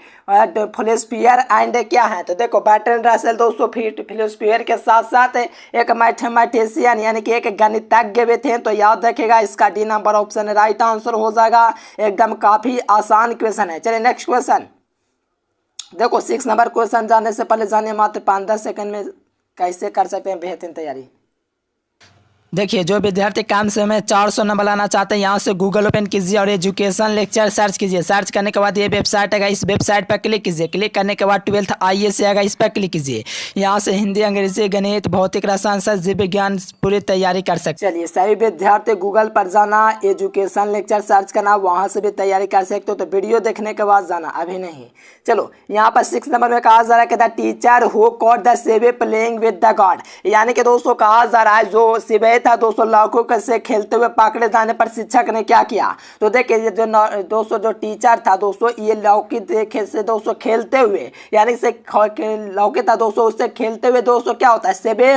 philosopher and क्या है, तो देखो बर्ट्रैंड रसेल दोस्तों फिलोसफियर के साथ साथ एक मैथमेटिशियन यानी कि एक गणितज्ञ भी थे। तो याद रखेगा इसका D number option right answer हो जाएगा, एकदम काफी आसान क्वेश्चन है। चलिए नेक्स्ट क्वेश्चन देखो, 6 नंबर क्वेश्चन जानने से पहले जानिए मात्र 5-10 सेकंड में कैसे कर सकते हैं बेहतरीन तैयारी। देखिए, जो विद्यार्थी कम समय में 400 नंबर लाना चाहते हैं यहाँ से गूगल ओपन कीजिए और एजुकेशन लेक्चर सर्च कीजिए। सर्च करने के बाद ये वेबसाइट आएगा, इस वेबसाइट पर क्लिक कीजिए। क्लिक करने के बाद 12th IAS आएगा, इस पर क्लिक कीजिए। यहाँ से हिंदी, अंग्रेजी, गणित, भौतिक, रसायन शास्त्र, जीव विज्ञान पूरी तैयारी कर सकते। चलिए सभी विद्यार्थी गूगल पर जाना, एजुकेशन लेक्चर सर्च करना, वहाँ से भी तैयारी कर सकते हो। तो वीडियो देखने के बाद जाना, अभी नहीं। चलो यहाँ पर 6 नंबर में कहा जा रहा है कि the teacher who caught the सेवे प्लेइंग विद द गॉड, यानी कि दोस्तों कहा जा रहा है जो सिबे था दोस्तों लौकों से खेलते हुए पकड़े जाने पर शिक्षक ने क्या किया, तो देखिए जो दोस्तों जो टीचर था दोस्तों ये लौकी देखे से दोस्तों खेलते हुए यानी से लौकी था दोस्तों उससे खेलते हुए दोस्तों क्या होता है सेबे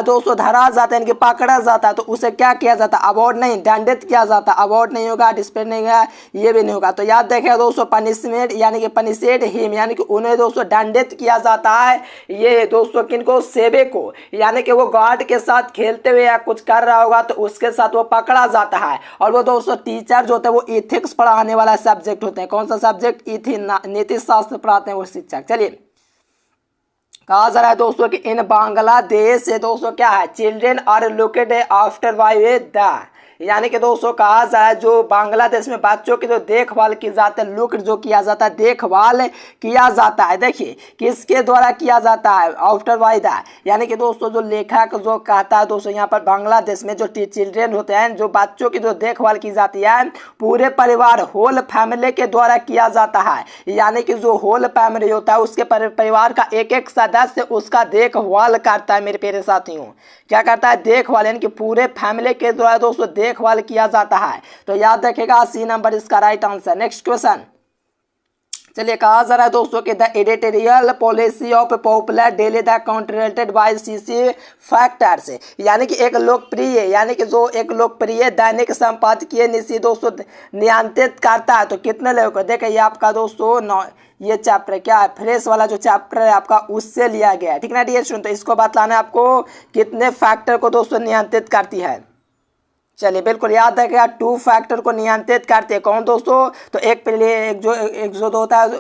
दोस्तों धरा जाता है यानी कि पकड़ा जाता है। तो उसे क्या किया जाता है, अवॉर्ड नहीं दंडित किया जाता, अवॉर्ड नहीं होगा, डिस्प्ले नहीं होगा, ये भी नहीं होगा। तो याद रखिएगा दोस्तों पनिशमेंट यानी कि पनिशेड हिम यानी कि उन्हें दोस्तों दंडित किया जाता है। ये दोस्तों किनको सेबे को, यानी कि वो गार्ड के साथ खेलते हुए या कुछ कर रहा होगा तो उसके साथ वो पकड़ा जाता है। और वो दोस्तों टीचर जो होते हैं वो इथिक्स पढ़ाने वाला सब्जेक्ट होते हैं। कौन सा सब्जेक्ट, नीति शास्त्र पढ़ाते हैं वो शिक्षक। चलिए कहा जा रहा है दोस्तों कि इन बांग्लादेश से दोस्तों क्या है children are looked after by the, यानी कि दोस्तों कहा जा रहा है जो बांग्लादेश में बच्चों की जो देखभाल की जाती है, लुक जो किया जाता है देखभाल किया जाता है, देखिए किसके द्वारा किया जाता है, आफ्टर बाय द, यानी कि दोस्तों जो लेखक जो कहता है दोस्तों यहाँ पर बांग्लादेश में जो चिल्ड्रेन होते हैं जो बच्चों की जो देखभाल की जाती है पूरे परिवार होल फैमिली के द्वारा किया जाता है, यानी कि जो होल फैमिली होता है उसके परिवार का एक एक सदस्य उसका देखभाल करता है। मेरे प्यारे साथियों क्या करता है, देखभाल, यानी कि पूरे फैमिली के द्वारा दोस्तों देखभाल किया जाता है। तो याद रखेगा सी नंबर इसका राइट आंसर। नेक्स्ट क्वेश्चन चलिए कहा जा रहा है दोस्तों कि the editorial policy of popular daily the controlled by CC factors, यानी कि एक लोकप्रिय यानी कि जो एक लोकप्रिय दैनिक संपादकीय नीति दोस्तों नियंत्रित करता है। तो कितने लोगों को देखिए ये आपका दोस्तों ये चैप्टर क्या है, फ्रेश वाला जो चैप्टर है आपका उससे लिया गया है। ठीक ना डियर स्टूडेंट, तो इसको बताना है आपको कितने फैक्टर को दोस्तों नियंत्रित करती है। चलिए बिल्कुल याद रखिएगा 2 फैक्टर को नियंत्रित करते हैं। कौन दोस्तों, तो एक जो होता है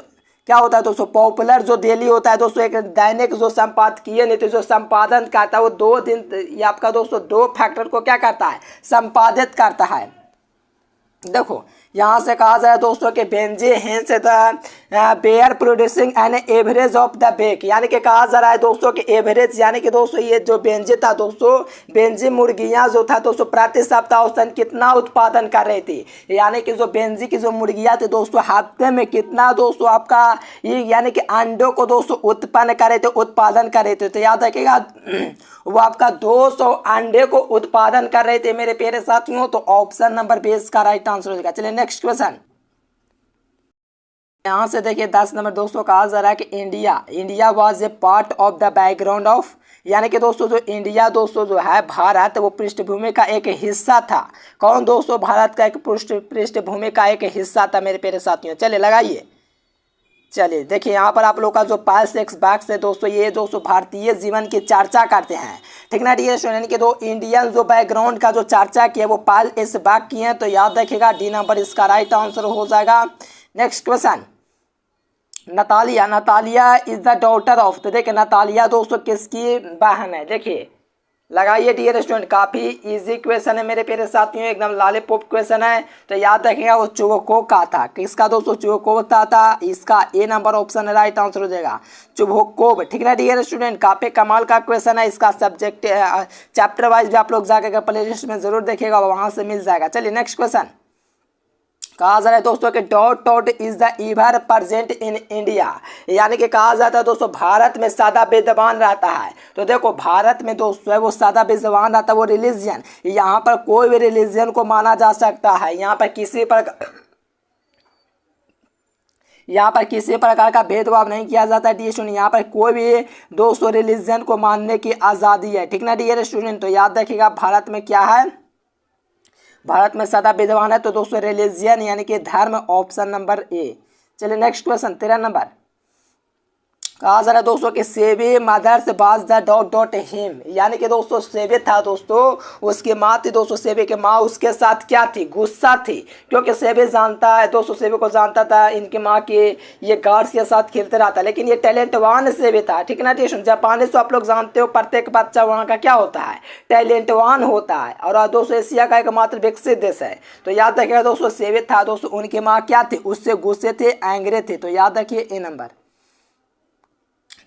क्या होता है दोस्तों, पॉपुलर जो डेली होता है दोस्तों, एक दैनिक जो संपादकीय नीति जो संपादन करता है वो 2 दिन, ये आपका दोस्तों 2 फैक्टर को क्या करता है, संपादित करता है। देखो यहाँ से कहा जाए दोस्तों कि Benji hence the bear producing an average of the bake, यानी कि कहा जा रहा है दोस्तों कि एवरेज, यानी कि दोस्तों ये जो बेंजी था दोस्तों, बेंजी मुर्गियाँ जो था दोस्तों प्रति सप्ताह औसतन कितना उत्पादन कर रही थी, यानी कि जो बेंजी की जो मुर्गियाँ थी दोस्तों हफ्ते में कितना दोस्तों आपका ये यानी कि अंडों को दोस्तों उत्पन्न कर रहे थे, उत्पादन कर रहे थे। तो याद रखिएगा वो आपका 200 अंडे को उत्पादन कर रहे थे मेरे प्यारे साथियों। तो ऑप्शन नंबर 20 का राइट आंसर हो जाएगा। चलिए नेक्स्ट क्वेश्चन, यहाँ से देखिए 10 नंबर दोस्तों कहा जा रहा है कि India was a part of the background of, यानी कि दोस्तों जो इंडिया दोस्तों जो है भारत वो पृष्ठभूमि का एक हिस्सा था। कौन दोस्तों, भारत का एक पृष्ठभूमि का एक हिस्सा था मेरे प्यारे साथियों। चलिए लगाइए। चलिए देखिए यहाँ पर आप लोग का जो पाल सेक्स बॉक्स है दोस्तों, ये दोस्तों भारतीय जीवन की चर्चा करते हैं, ठीक ना डियर स्टूडेंट, के दो इंडियन जो बैकग्राउंड का जो चर्चा किया वो पाल इस बाग की है। तो याद रखिएगा डी नंबर इसका राइट आंसर हो जाएगा। Next question, Natalia is the daughter of, तो देखिए नतालिया दोस्तों किसकी बहन है, देखिए लगाइए डियर स्टूडेंट, काफी इजी क्वेश्चन है मेरे प्यारे साथियों, एकदम लॉलीपॉप क्वेश्चन है। तो याद रखिएगा वो चुगको का था, किसका दोस्तों, चुगकोव था। इसका ए नंबर ऑप्शन राइट आंसर हो जाएगा, चुगकोव, ठीक है डियर स्टूडेंट, काफी कमाल का क्वेश्चन है। इसका सब्जेक्ट चैप्टर वाइज भी आप लोग जाकर प्ले लिस्ट में जरूर देखिएगा, वहां से मिल जाएगा। चलिए नेक्स्ट क्वेश्चन, कहा जा रहा है दोस्तों कि dot is the ever present in India, यानी कि कहा जाता है दोस्तों भारत में सदा विद्यमान रहता है। तो देखो भारत में दोस्तों है वो सदा विद्यमान रहता है, वो रिलीजियन, यहाँ पर कोई भी रिलीजियन को माना जा सकता है, यहाँ पर किसी प्रकार का भेदभाव नहीं किया जाता है डियर स्टूडेंट, यहाँ पर कोई भी दोस्तों रिलीजन को मानने की आज़ादी है, ठीक ना डियर स्टूडेंट। तो याद रखिएगा भारत में क्या है, भारत में सदा विद्यमान है तो दोस्तों रिलीजियन यानी कि धर्म, ऑप्शन नंबर ए। चलिए नेक्स्ट क्वेश्चन 13 नंबर, कहा जा रहा है दोस्तों कि सेबी मदर्स बाज द डॉट हिम, यानी कि दोस्तों सेबी था दोस्तों, उसकी माँ थी दोस्तों, सेबी की माँ उसके साथ क्या थी, गुस्सा थी, क्योंकि सेबी जानता है दोस्तों, सेबी को जानता था इनकी माँ की ये गार्ड्स के साथ खेलते रहता, लेकिन ये टैलेंटवान सेबी था, ठीक ना टेशन। जापानी तो आप लोग जानते हो प्रत्येक बच्चा वहाँ का क्या होता है, टैलेंटवान होता है, और दोस्तों एशिया का एकमात्र विकसित देश है। तो याद रखिएगा दोस्तों सेबी था दोस्तों, उनकी माँ क्या थी, उससे गुस्से थे, एंग्री थे। तो याद रखिए ए नंबर।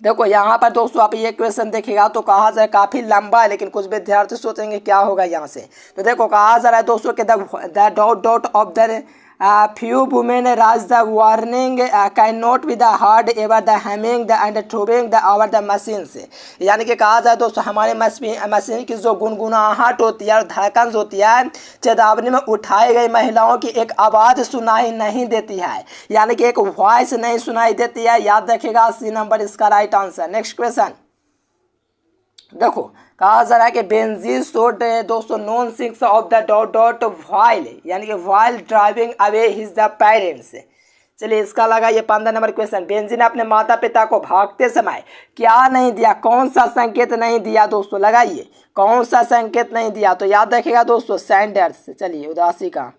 देखो यहाँ पर दोस्तों आप ये क्वेश्चन देखिएगा तो कहा जाए काफी लंबा है, लेकिन कुछ विद्यार्थी सोचेंगे क्या होगा यहाँ से। तो देखो कहा जा रहा है दोस्तों कि the dot of the few women राज the warning can not be the hard ever the hamming the and throwing the hour the machine से, यानी कि कहा जाए दोस्तों हमारे मशीन की जो गुनगुनाहट होती है और धड़कन होती है, चेतावनी में उठाई गई महिलाओं की एक आवाज़ सुनाई नहीं देती है, यानी कि एक वॉइस नहीं सुनाई देती है। याद रखिएगा सी नंबर इसका राइट आंसर। नेक्स्ट क्वेश्चन, देखो कहा जा रहा है कि बेंजीन शोड दोस्तों non six of the dot while, यानी कि while driving away his the parents. चलिए इसका लगा ये 15 नंबर क्वेश्चन, बेंजीन ने अपने माता पिता को भागते समय क्या नहीं दिया, कौन सा संकेत नहीं दिया दोस्तों, लगाइए कौन सा संकेत नहीं दिया। तो याद रखिएगा दोस्तों सैंडर्स, चलिए उदासी का,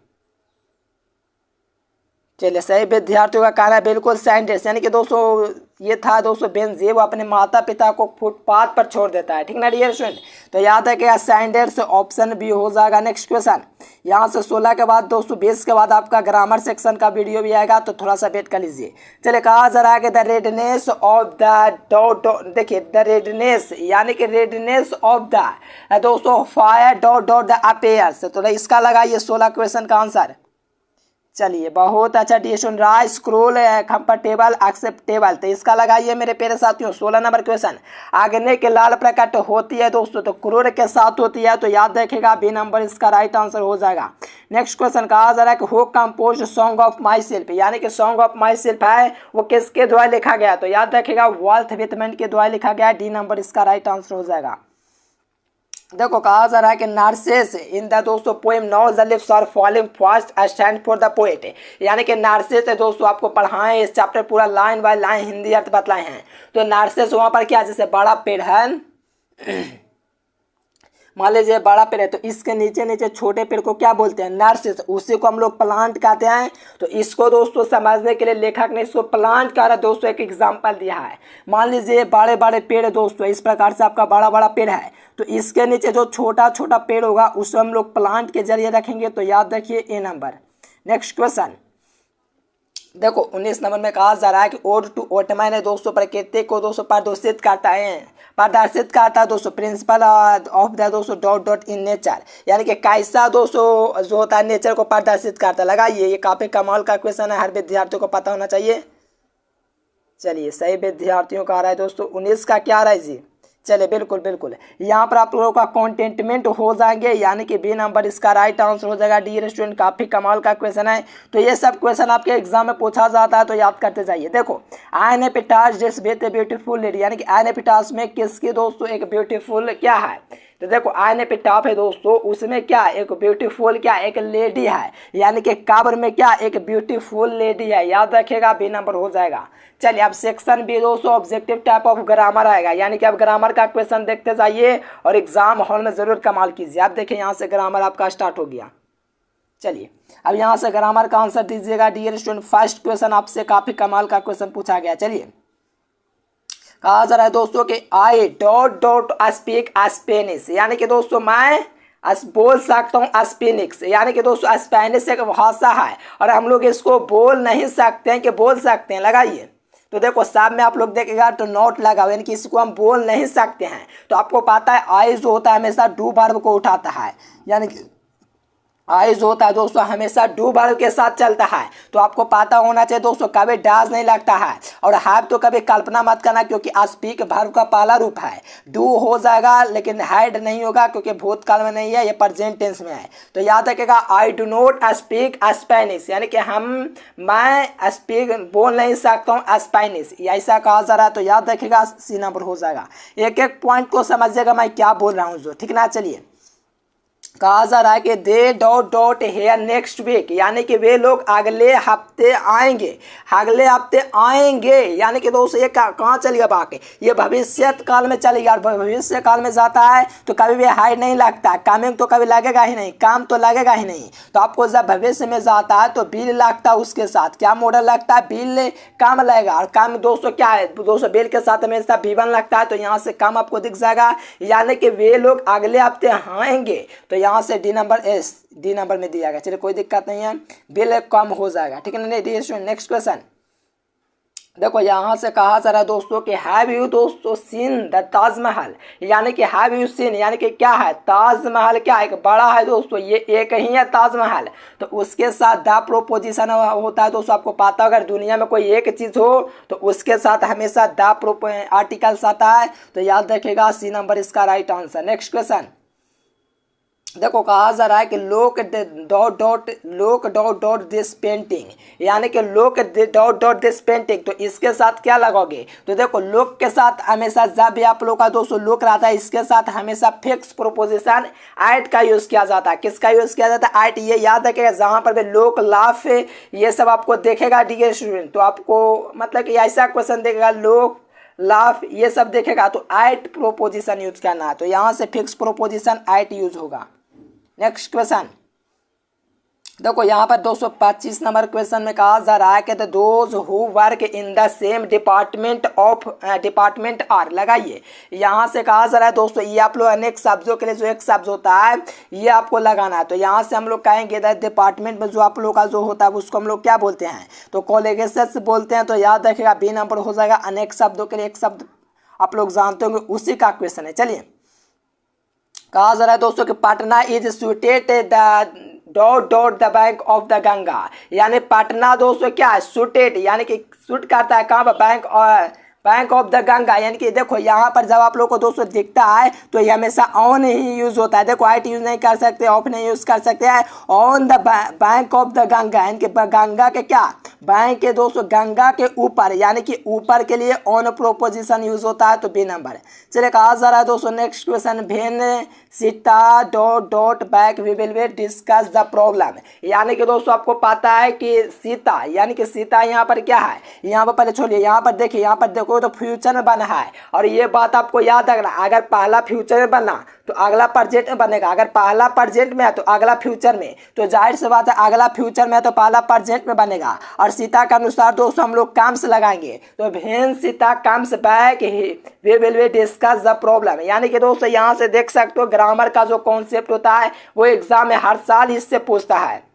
चलिए सही विद्यार्थियों का कहना है बिल्कुल सैंडर्स, यानी कि दोस्तों ये था दोस्तों बेंजी वो अपने माता पिता को फुटपाथ पर छोड़ देता है, ठीक ना डियर स्टूडेंट। तो याद है कि सैंडर्स ऑप्शन भी हो जाएगा। नेक्स्ट क्वेश्चन, यहाँ से 16 के बाद दोस्तों 20 के बाद आपका ग्रामर सेक्शन का वीडियो भी आएगा, तो थोड़ा सा वेट कर लीजिए। चलिए कहा जा रहा है कि the redness of the dot, देखिए द रेडनेस यानी कि रेडनेस ऑफ द दोस्तों फायर डॉट द अपेयर्स। तो इसका लगाइए 16 क्वेश्चन का आंसर। चलिए बहुत अच्छा डिएशन रहा, स्क्रोल कंफर्टेबल एक्सेप्टेबल। तो इसका लगाइए मेरे प्यारे साथियों 16 नंबर क्वेश्चन, अग्नि के लाल प्रकट होती है दोस्तों तो क्रूर के साथ होती है। तो याद रखेगा बी नंबर इसका राइट आंसर हो जाएगा। नेक्स्ट क्वेश्चन कहा जा रहा है कि who compose song of my self, यानी कि सॉन्ग ऑफ माई सेल्फ है वो किसके द्वारा लिखा गया। तो याद रखेगा वॉल्ट विटमैन के द्वारा लिखा गया, डी नंबर इसका राइट आंसर हो जाएगा। देखो कहा जा रहा है कि नार्सेस इन द दोस्तों poem now the lips are falling fast stand for the poet, यानी कि नार्सेस है दोस्तों आपको पढ़ाएं इस चैप्टर पूरा लाइन बाय लाइन हिंदी अर्थ बतलाए हैं। तो नार्सेस वहाँ पर क्या, जैसे बड़ा पेड़ है मान लीजिए बड़ा पेड़ है तो इसके नीचे नीचे छोटे पेड़ को क्या बोलते हैं, नर्सेस, उसी को हम लोग प्लांट कहते हैं। तो इसको दोस्तों समझने के लिए लेखक ने इसको प्लांट कहा है दोस्तों, एक एग्जांपल दिया है। मान लीजिए बड़े बड़े पेड़ है दोस्तों, इस प्रकार से आपका बड़ा बड़ा पेड़ है तो इसके नीचे जो छोटा छोटा पेड़ होगा उसे हम लोग प्लांट के जरिए रखेंगे। तो याद रखिए ए नंबर। नेक्स्ट क्वेश्चन देखो 19 नंबर में कहा जा रहा है कि ओड टू ओटमैन है दोस्तों, प्रकृति को दोस्तों प्रदर्शित करता है दोस्तों, प्रिंसिपल ऑफ द दोस्तों डॉट डॉट इन नेचर, यानी कि कैसा दोस्तों जो होता है नेचर को प्रदर्शित करता है। लगाइए, ये काफी कमाल का क्वेश्चन है, हर विद्यार्थियों को पता होना चाहिए। चलिए सही विद्यार्थियों का आ रहा है दोस्तों 19 का क्या आ रहा है जी। चलिए बिल्कुल बिल्कुल, यहाँ पर आप लोगों का कॉन्टेंटमेंट हो जाएंगे, यानी कि बी नंबर इसका राइट आंसर हो जाएगा। डियर स्टूडेंट काफी कमाल का क्वेश्चन है। तो ये सब क्वेश्चन आपके एग्जाम में पूछा जाता है तो याद करते जाइए। देखो an epitaph just with a beautiful lady, यानी कि एन एपिटास में किसकी दोस्तों एक ब्यूटीफुल क्या है। तो देखो एन एपिटाफ है दोस्तों, उसमें क्या एक ब्यूटीफुल क्या एक लेडी है, यानी कि कब्र में क्या एक ब्यूटीफुल लेडी है। याद रखिएगा बी नंबर हो जाएगा। चलिए अब सेक्शन बी दोस्तों ऑब्जेक्टिव टाइप ऑफ ग्रामर आएगा, यानी कि अब ग्रामर का क्वेश्चन देखते जाइए और एग्जाम हॉल में जरूर कमाल कीजिए। आप देखिए यहाँ से ग्रामर आपका स्टार्ट हो गया। चलिए अब यहाँ से ग्रामर का आंसर दीजिएगा डियर स्टूडेंट। फर्स्ट क्वेश्चन आपसे काफी कमाल का क्वेश्चन पूछा गया। चलिए कहा जा रहा है दोस्तों कि I dot dot speak Spanish, यानी कि दोस्तों मैं बोल सकता हूँ स्पेनिक्स, यानी कि दोस्तों स्पेनिश एक भाषा है और हम लोग इसको बोल नहीं सकते हैं कि बोल सकते हैं। लगाइए, तो देखो साहब में आप लोग देखेगा तो नोट लगाओ, यानी कि इसको हम बोल नहीं सकते हैं। तो आपको पता है आई जो होता है हमेशा डू वर्ब को उठाता है, यानी कि आई जो होता है दोस्तों हमेशा डू वर्ब के साथ चलता है। तो आपको पता होना चाहिए दोस्तों कभी डाज नहीं लगता है, और हैव तो कभी कल्पना मत करना क्योंकि स्पीक वर्ब का पहला रूप है। डू हो जाएगा लेकिन हैड नहीं होगा क्योंकि भूतकाल में नहीं है, ये प्रेजेंट टेंस में है। तो याद रखिएगा I do not speak Spanish, यानी कि मैं स्पीक बोल नहीं सकता हूँ स्पेनिश, ऐसा कहा जा रहा है। तो याद रखिएगा सी नंबर हो जाएगा। एक एक पॉइंट को समझिएगा मैं क्या बोल रहा हूँ जो, ठीक ना। चलिए कहा जा रहा है कि they dot dot here next week, यानी कि वे लोग अगले हफ्ते आएंगे, अगले हफ्ते आएंगे, यानी कि दोस्तों ये कहाँ चलेगा बाकी, ये भविष्य काल में चलेगा। और भविष्य काल में जाता है तो कभी भी हाइड नहीं लगता, कमिंग तो कभी लगेगा ही नहीं, काम तो लगेगा ही नहीं। तो आपको जब भविष्य में जाता है तो बिल लगता है, उसके साथ क्या मॉडल लगता है, बिल काम लगेगा। और काम दोस्तों क्या है दोस्तों, बिल के साथ हमेशा V1 लगता है, तो यहाँ से काम आपको दिख जाएगा, यानी कि वे लोग अगले हफ्ते आएंगे। तो यहाँ से डी नंबर में दिया गया। चलिए कोई दिक्कत नहीं है, बिल कम हो जाएगा, ठीक है ना। नेक्स्ट क्वेश्चन देखो यहाँ से कहा जा रहा है दोस्तों कि हैव यू दोस्तों सीन द ताजमहल, यानी कि हैव यू सीन, यानी कि क्या है ताजमहल, क्या एक बड़ा है दोस्तों, ये एक ही है ताजमहल। तो उसके साथ द प्रोपोजिशन होता है दोस्तों, आपको पता अगर दुनिया में कोई एक चीज हो तो उसके साथ हमेशा द आर्टिकल्स आता है। तो याद रखिएगा सी नंबर इसका राइट आंसर। नेक्स्ट क्वेश्चन देखो कहा जा रहा है कि लोक डॉट डॉट दिस पेंटिंग, यानी कि लोक डॉट डॉट दिस पेंटिंग। तो इसके साथ क्या लगाओगे, तो देखो लोक के साथ हमेशा जब भी आप लोग का दोस्तों लोक रहता है इसके साथ हमेशा फिक्स प्रोपोजिशन एट का यूज किया जाता है। किसका यूज किया जाता है, एट। ये याद रखिएगा जहां पर भी लोक लाफ ये सब आपको देखेगा डियर स्टूडेंट, तो आपको मतलब कि ऐसा क्वेश्चन देखेगा लोक लाफ ये सब देखेगा तो एट प्रोपोजिशन यूज करना है। तो यहाँ से फिक्स प्रोपोजिशन एट यूज होगा। नेक्स्ट क्वेश्चन देखो यहाँ पर 225 नंबर क्वेश्चन में कहा जा रहा है कि those who work in the same department are. लगाइए, यहाँ से कहा जा रहा है दोस्तों ये आप लोग अनेक शब्दों के लिए जो एक शब्द होता है ये आपको लगाना है। तो यहाँ से हम लोग कहेंगे डिपार्टमेंट में जो आप लोग का जो होता है उसको हम लोग क्या बोलते हैं, तो कोलेगेशन बोलते हैं। तो याद रखिएगा बी नंबर हो जाएगा। अनेक शब्दों के लिए एक शब्द आप लोग जानते होंगे, उसी का क्वेश्चन है। चलिए कहा जा रहा है दोस्तों कि Patna is suited the dot dot the bank of the Ganga, यानी पटना दोस्तों क्या है सुटेड, यानी कि सूट करता है कहाँ पर बैंक ऑफ द गंगा। यानी कि देखो यहाँ पर जब आप लोग को दोस्तों दिखता है तो ये हमेशा ऑन ही यूज होता है। देखो आइट यूज नहीं कर सकते, ऑफ नहीं यूज कर सकते हैं, on the bank of the Ganga, यानी कि गंगा के क्या बैंक के दोस्तों गंगा के ऊपर, यानी कि ऊपर के लिए ऑन प्रोपोजिशन यूज होता है। तो बी नंबर। चलिए कहा जा रहा है दोस्तों next question when Sita dot dot back we will discuss the problem, यानी कि दोस्तों आपको पता है कि सीता, यानी कि सीता यहाँ पर क्या है, यहाँ पर पहले छोड़िए, यहाँ पर देखिए, यहाँ पर देखो तो फ्यूचर में बना है। और ये बात आपको याद रखना, अगर पहला फ्यूचर में बना तो अगला प्रेजेंट में बनेगा। अगर पहला प्रेजेंट में है तो अगला फ्यूचर में, तो जाहिर सी बात है अगला फ्यूचर में है तो पहला प्रेजेंट में बनेगा। और सीता के अनुसार दोस्तों हम लोग कम्स लगाएंगे, तो when Sita comes back we will be discuss the problem. यानी कि दोस्तों यहाँ से देख सकते हो ग्रामर का जो कॉन्सेप्ट होता है वो एग्जाम में हर साल इससे पूछता है।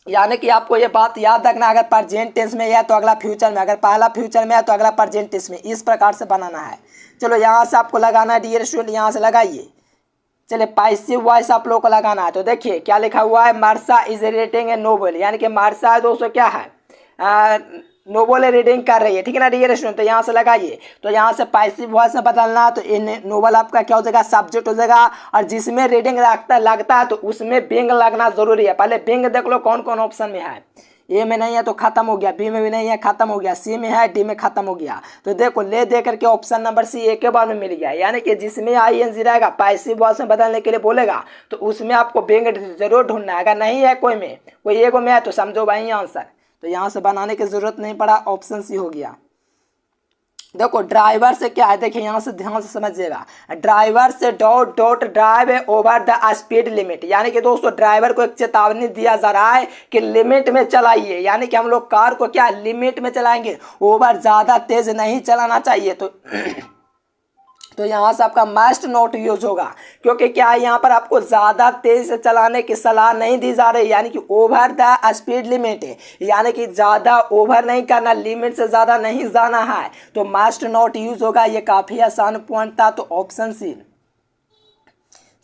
यानी कि आपको ये बात याद रखना, अगर प्रेजेंट टेंस में है तो अगला फ्यूचर में, अगर पहला फ्यूचर में है तो अगला प्रेजेंट टेंस में, इस प्रकार से बनाना है। चलो यहाँ से आपको लगाना है डियर स्टूडेंट, यहाँ से लगाइए। चलिए पैसिव वॉइस आप लोग को लगाना है, तो देखिए क्या लिखा हुआ है, Marsa is reading A novel. यानी कि मार्सा है दोस्तों क्या है, नोवेल रीडिंग कर रही है, ठीक है ना डियर स्टूडेंट। तो यहाँ से लगाइए, तो यहाँ से पैसिव वॉइस में बदलना है, तो इन नोवेल आपका क्या हो जाएगा, सब्जेक्ट हो जाएगा। और जिसमें रीडिंग लगता है तो उसमें बिंग लगना जरूरी है। पहले बिंग देख लो कौन कौन ऑप्शन में है। ए में नहीं है तो खत्म हो गया, बी में भी नहीं है खत्म हो गया, सी में है, डी में खत्म हो गया। तो देखो ले दे करके ऑप्शन नंबर सी एक के बार में मिल गया। यानी कि जिसमें ING रहेगा पैसिव वॉइस में बदलने के लिए बोलेगा तो उसमें आपको बिंग जरूर ढूंढना है। अगर नहीं है कोई में, कोई एगो में है तो समझो भाई आंसर। तो यहाँ से बनाने की जरूरत नहीं पड़ा, ऑप्शन सी हो गया। देखो ड्राइवर से क्या है, देखिए यहाँ से ध्यान से समझिएगा, ड्राइवर से dot dot drive over the speed limit. यानी कि दोस्तों ड्राइवर को एक चेतावनी दिया जा रहा है कि लिमिट में चलाइए। यानी कि हम लोग कार को क्या लिमिट में चलाएंगे, ओवर ज़्यादा तेज नहीं चलाना चाहिए। तो यहाँ से आपका मस्ट नॉट यूज होगा, क्योंकि क्या है यहाँ पर आपको ज़्यादा तेज से चलाने की सलाह नहीं दी जा रही। यानी कि ओवर द स्पीड लिमिट है, यानी कि ज़्यादा ओवर नहीं करना, लिमिट से ज़्यादा नहीं जाना है, तो मस्ट नॉट यूज होगा। ये काफ़ी आसान पॉइंट था, तो ऑप्शन सी।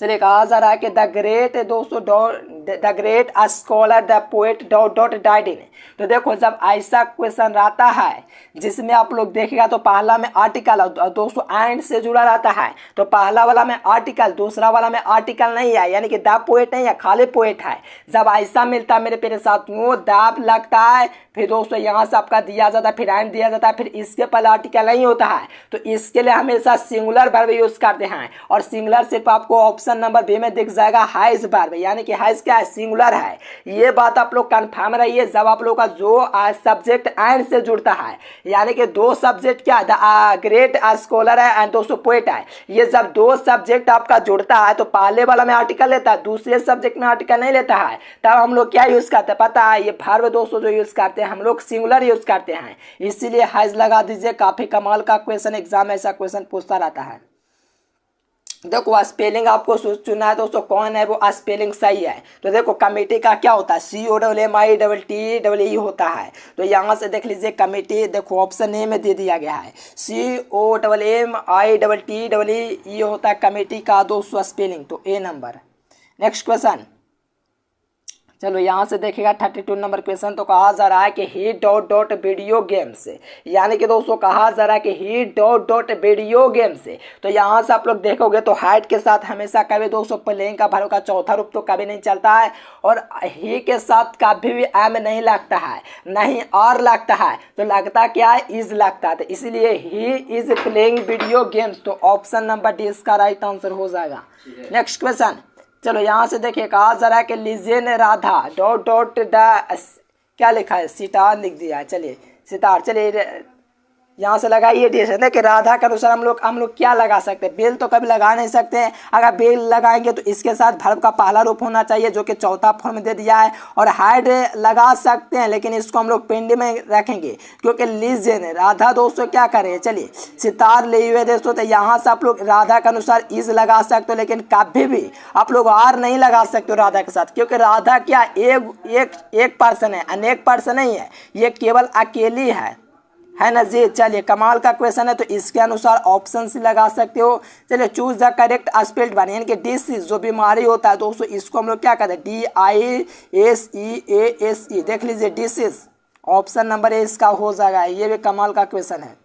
चलिए कहा जा रहा है कि द ग्रेट दोस्तों the great scholar the poet dot dot died in. तो देखो जब ऐसा क्वेश्चन रहता है जिसमें आप लोग देखेगा तो पहला में आर्टिकल और दोस्तों एंड से जुड़ा रहता है, तो पहला वाला में आर्टिकल, दूसरा वाला में आर्टिकल नहीं है, यानी कि द पोएट नहीं है, खाली पोएट है। जब ऐसा मिलता है मेरे साथियों, द लगता है, फिर दोस्तों यहाँ से आपका दिया जाता है, फिर एंड दिया जाता है, फिर इसके पहले आर्टिकल नहीं होता है, तो इसके लिए हमेशा सिंगुलर वर्ब यूज करते हैं। और सिंगुलर सिर्फ आपको ऑप्शन नंबर बी में दिख जाएगा, हैज वर्ब। यानी कि हैज क्या है, सिंगुलर है। ये बात आप लोग कंफर्म रहिए। जब आप लोग का जो सब्जेक्ट एंड से जुड़ता है, यानी कि दो सब्जेक्ट क्या है, ग्रेट स्कॉलर है एंड दोस्तों पोएट है, ये जब दो सब्जेक्ट आपका जुड़ता है तो पहले वाला में आर्टिकल लेता है, दूसरे सब्जेक्ट में आर्टिकल नहीं लेता है, तब हम लोग क्या यूज करते हैं पता है, ये वर्ब दोस्तों जो यूज करते हैं हम लोग सिंगुलर यूज करते हैं, इसीलिए हैज लगा दीजिए। काफी कमाल का क्वेश्चन, एग्जाम ऐसा क्वेश्चन पूछता रहता है। देखो स्पेलिंग आपको चुना है दोस्तों, कौन है वो स्पेलिंग सही है। तो देखो कमेटी का क्या होता है, COMMITTE होता है। तो यहाँ से देख लीजिए कमेटी, देखो ऑप्शन ए में दे दिया गया है, COMMITTE होता है कमेटी का दोस्तों स्पेलिंग, तो ए नंबर। नेक्स्ट क्वेश्चन, चलो यहाँ से देखिएगा 32 नंबर क्वेश्चन। तो कहा जा रहा है कि he dot dot video game से, यानी कि दोस्तों कहा जा रहा है कि he dot dot video game से। तो यहाँ से आप लोग देखोगे तो हाइट के साथ हमेशा कभी दोस्तों प्लेइंग का वर्ब का चौथा रूप तो कभी नहीं चलता है, और ही के साथ कभी भी एम नहीं लगता है, नहीं आर लगता है, तो लगता क्या है, इज लगता है। तो इसलिए he is playing video games, तो ऑप्शन नंबर डी इसका राइट आंसर हो जाएगा। नेक्स्ट क्वेश्चन, चलो यहाँ से देखिए कहा जा रहा है कि lesion Radha dot dot the, क्या लिखा है, सितार लिख दिया है, चलिए सितार। चलिए यहाँ से लगाइए डिसीजन कि राधा के अनुसार हम लोग क्या लगा सकते हैं, बेल तो कभी लगा नहीं सकते हैं। अगर बेल लगाएंगे तो इसके साथ वर्ब का पहला रूप होना चाहिए जो कि चौथा फॉर्म दे दिया है। और हाइड लगा सकते हैं लेकिन इसको हम लोग पेंडिंग में रखेंगे क्योंकि लीजियन राधा दोस्तों क्या करें, चलिए सितार ले हुए दोस्तों। तो यहाँ से आप लोग राधा के अनुसार इज लगा सकते हो, लेकिन कभी भी आप लोग आर नहीं लगा सकते हो राधा के साथ, क्योंकि राधा क्या एक पर्सन है, अनेक पर्सन नहीं है, ये केवल अकेली है ना जी। चलिए कमाल का क्वेश्चन है, तो इसके अनुसार ऑप्शन सी लगा सकते हो। चलिए choose the correct spelled one, यानी कि डिसीज जो बीमारी होता है दोस्तों, इसको हम लोग क्या कहते हैं, DISEASE। देख लीजिए डिसीज, ऑप्शन नंबर ए इसका हो जाएगा। ये भी कमाल का क्वेश्चन है।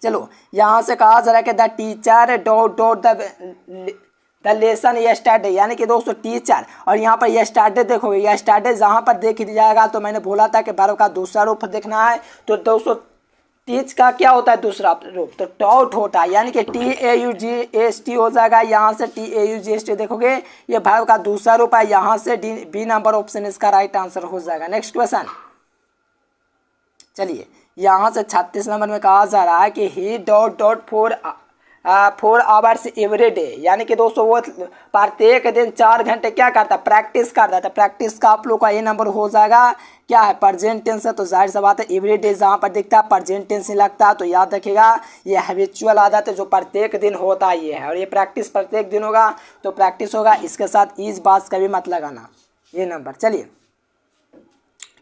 चलो यहाँ से कहा जा रहा है कि the teacher dot dot the lesson yesterday, यानी कि दोस्तों टीचर, और यहाँ पर यस्टरडे देखोगे, यस्टरडे जहाँ पर देख जाएगा तो मैंने बोला था कि वर्ब का दूसरा रूप देखना है। तो दोस्तों टीच का क्या होता है दूसरा रूप, तो टॉट होता है, यानी कि TAUGST हो जाएगा। यहाँ से TAUGST देखोगे ये वर्ब का दूसरा रूप है, यहाँ से बी नंबर ऑप्शन इसका राइट आंसर हो जाएगा। नेक्स्ट क्वेश्चन, चलिए यहाँ से 36 नंबर में कहा जा रहा है कि he dot dot for 4 hours every day, यानी कि दोस्तों वो प्रत्येक दिन 4 घंटे क्या करता है, प्रैक्टिस करता है। तो प्रैक्टिस का आप लोग का ये नंबर हो जाएगा क्या है, प्रेजेंट टेंस है। तो जाहिर सा बात है एवरी डे जहाँ पर दिखता है प्रेजेंट टेंस ही लगता है। तो याद रखिएगा ये हैबिचुअल आदत है जो प्रत्येक दिन होता ही है, और ये प्रैक्टिस प्रत्येक दिन होगा तो प्रैक्टिस होगा। इसके साथ इस बात का भी मत लगाना ये नंबर। चलिए,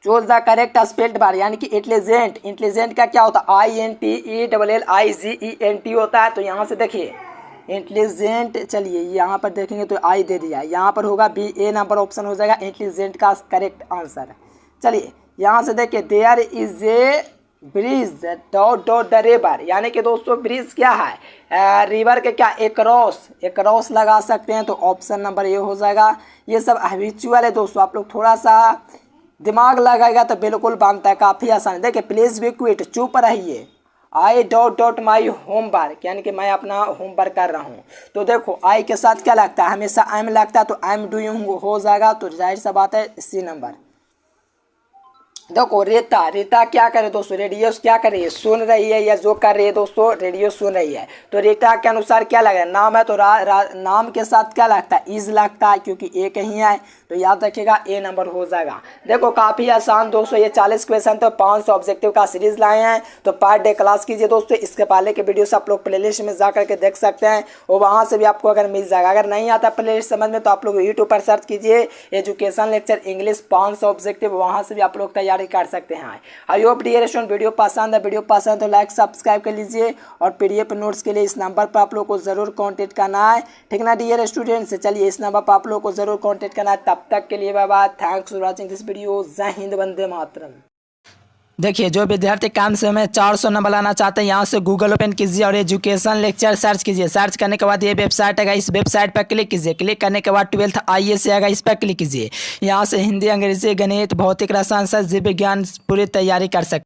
choose the correct spelled word, यानी कि इंटेलिजेंट। इंटेलिजेंट का क्या होता है, INTELLIGENT होता है। तो यहाँ से देखिए इंटेलिजेंट, चलिए यहाँ पर देखेंगे तो आई दे दिया, यहाँ पर होगा बी, ए नंबर ऑप्शन हो जाएगा इंटेलिजेंट का करेक्ट आंसर। चलिए यहाँ से देखिए there is a bridge dot dot the river, यानी कि दोस्तों ब्रिज क्या है, रिवर के क्या एकरॉस लगा सकते हैं। तो ऑप्शन नंबर ये हो जाएगा। ये सब हैबिचुअल है दोस्तों, आप लोग थोड़ा सा दिमाग लगाएगा तो बिल्कुल बनता है, काफ़ी आसान है। देखिए प्लीज बी क्विट, चुप रहिए। I dot dot my homework, यानी कि मैं अपना होमवर्क कर रहा हूँ। तो देखो आई के साथ क्या लगता है, हमेशा आई में लगता है, तो आई एम डूइंग हो जाएगा। तो जाहिर सा बात है सी नंबर। देखो रीता क्या करे दोस्तों, रेडियो क्या कर रही है, सुन रही है, या जो कर रही है दोस्तों रेडियो सुन रही है। तो रीता के अनुसार क्या लग रहा है, नाम है तो नाम के साथ क्या लगता है, इज लगता है, क्योंकि ए कहीं है। तो याद रखिएगा ए नंबर हो जाएगा। देखो काफ़ी आसान दोस्तों, ये 40 क्वेश्चन तो 500 ऑब्जेक्टिव का सीरीज लाए हैं। तो पर डे क्लास कीजिए दोस्तों। इसके पहले के वीडियो से आप लोग प्लेलिस्ट में जा करके देख सकते हैं, और वहाँ से भी आपको अगर मिल जाएगा। अगर नहीं आता प्लेलिस्ट समझ में तो आप लोग यूट्यूब पर सर्च कीजिए एजुकेशन लेक्चर इंग्लिश 500 ऑब्जेक्टिव, वहाँ से भी आप लोग तैयारी कर सकते हैं। I hope dear student video पसंद है, वीडियो पसंद तो लाइक सब्सक्राइब कर लीजिए, और PDF नोट्स के लिए इस नंबर पर आप लोग को जरूर कॉन्टेक्ट करना है, ठीक ना डियर स्टूडेंट्स। चलिए इस नंबर पर आप लोग को जरूर कॉन्टेक्ट करना है। तब तक के लिए bye bye, thanks for watching this video. जय हिंद, वंदे मातरम। देखिए जो विद्यार्थी काम से में 400 नंबर लाना चाहते हैं, यहाँ से गूगल ओपन कीजिए और एजुकेशन लेक्चर सर्च कीजिए। सर्च करने के बाद ये वेबसाइट आएगा, इस वेबसाइट पर क्लिक कीजिए। क्लिक करने के बाद 12th IAS आएगा, इस पर क्लिक कीजिए। यहाँ से हिंदी, अंग्रेजी, गणित, भौतिक, रसायन, जीव विज्ञान पूरी तैयारी कर सकते हैं।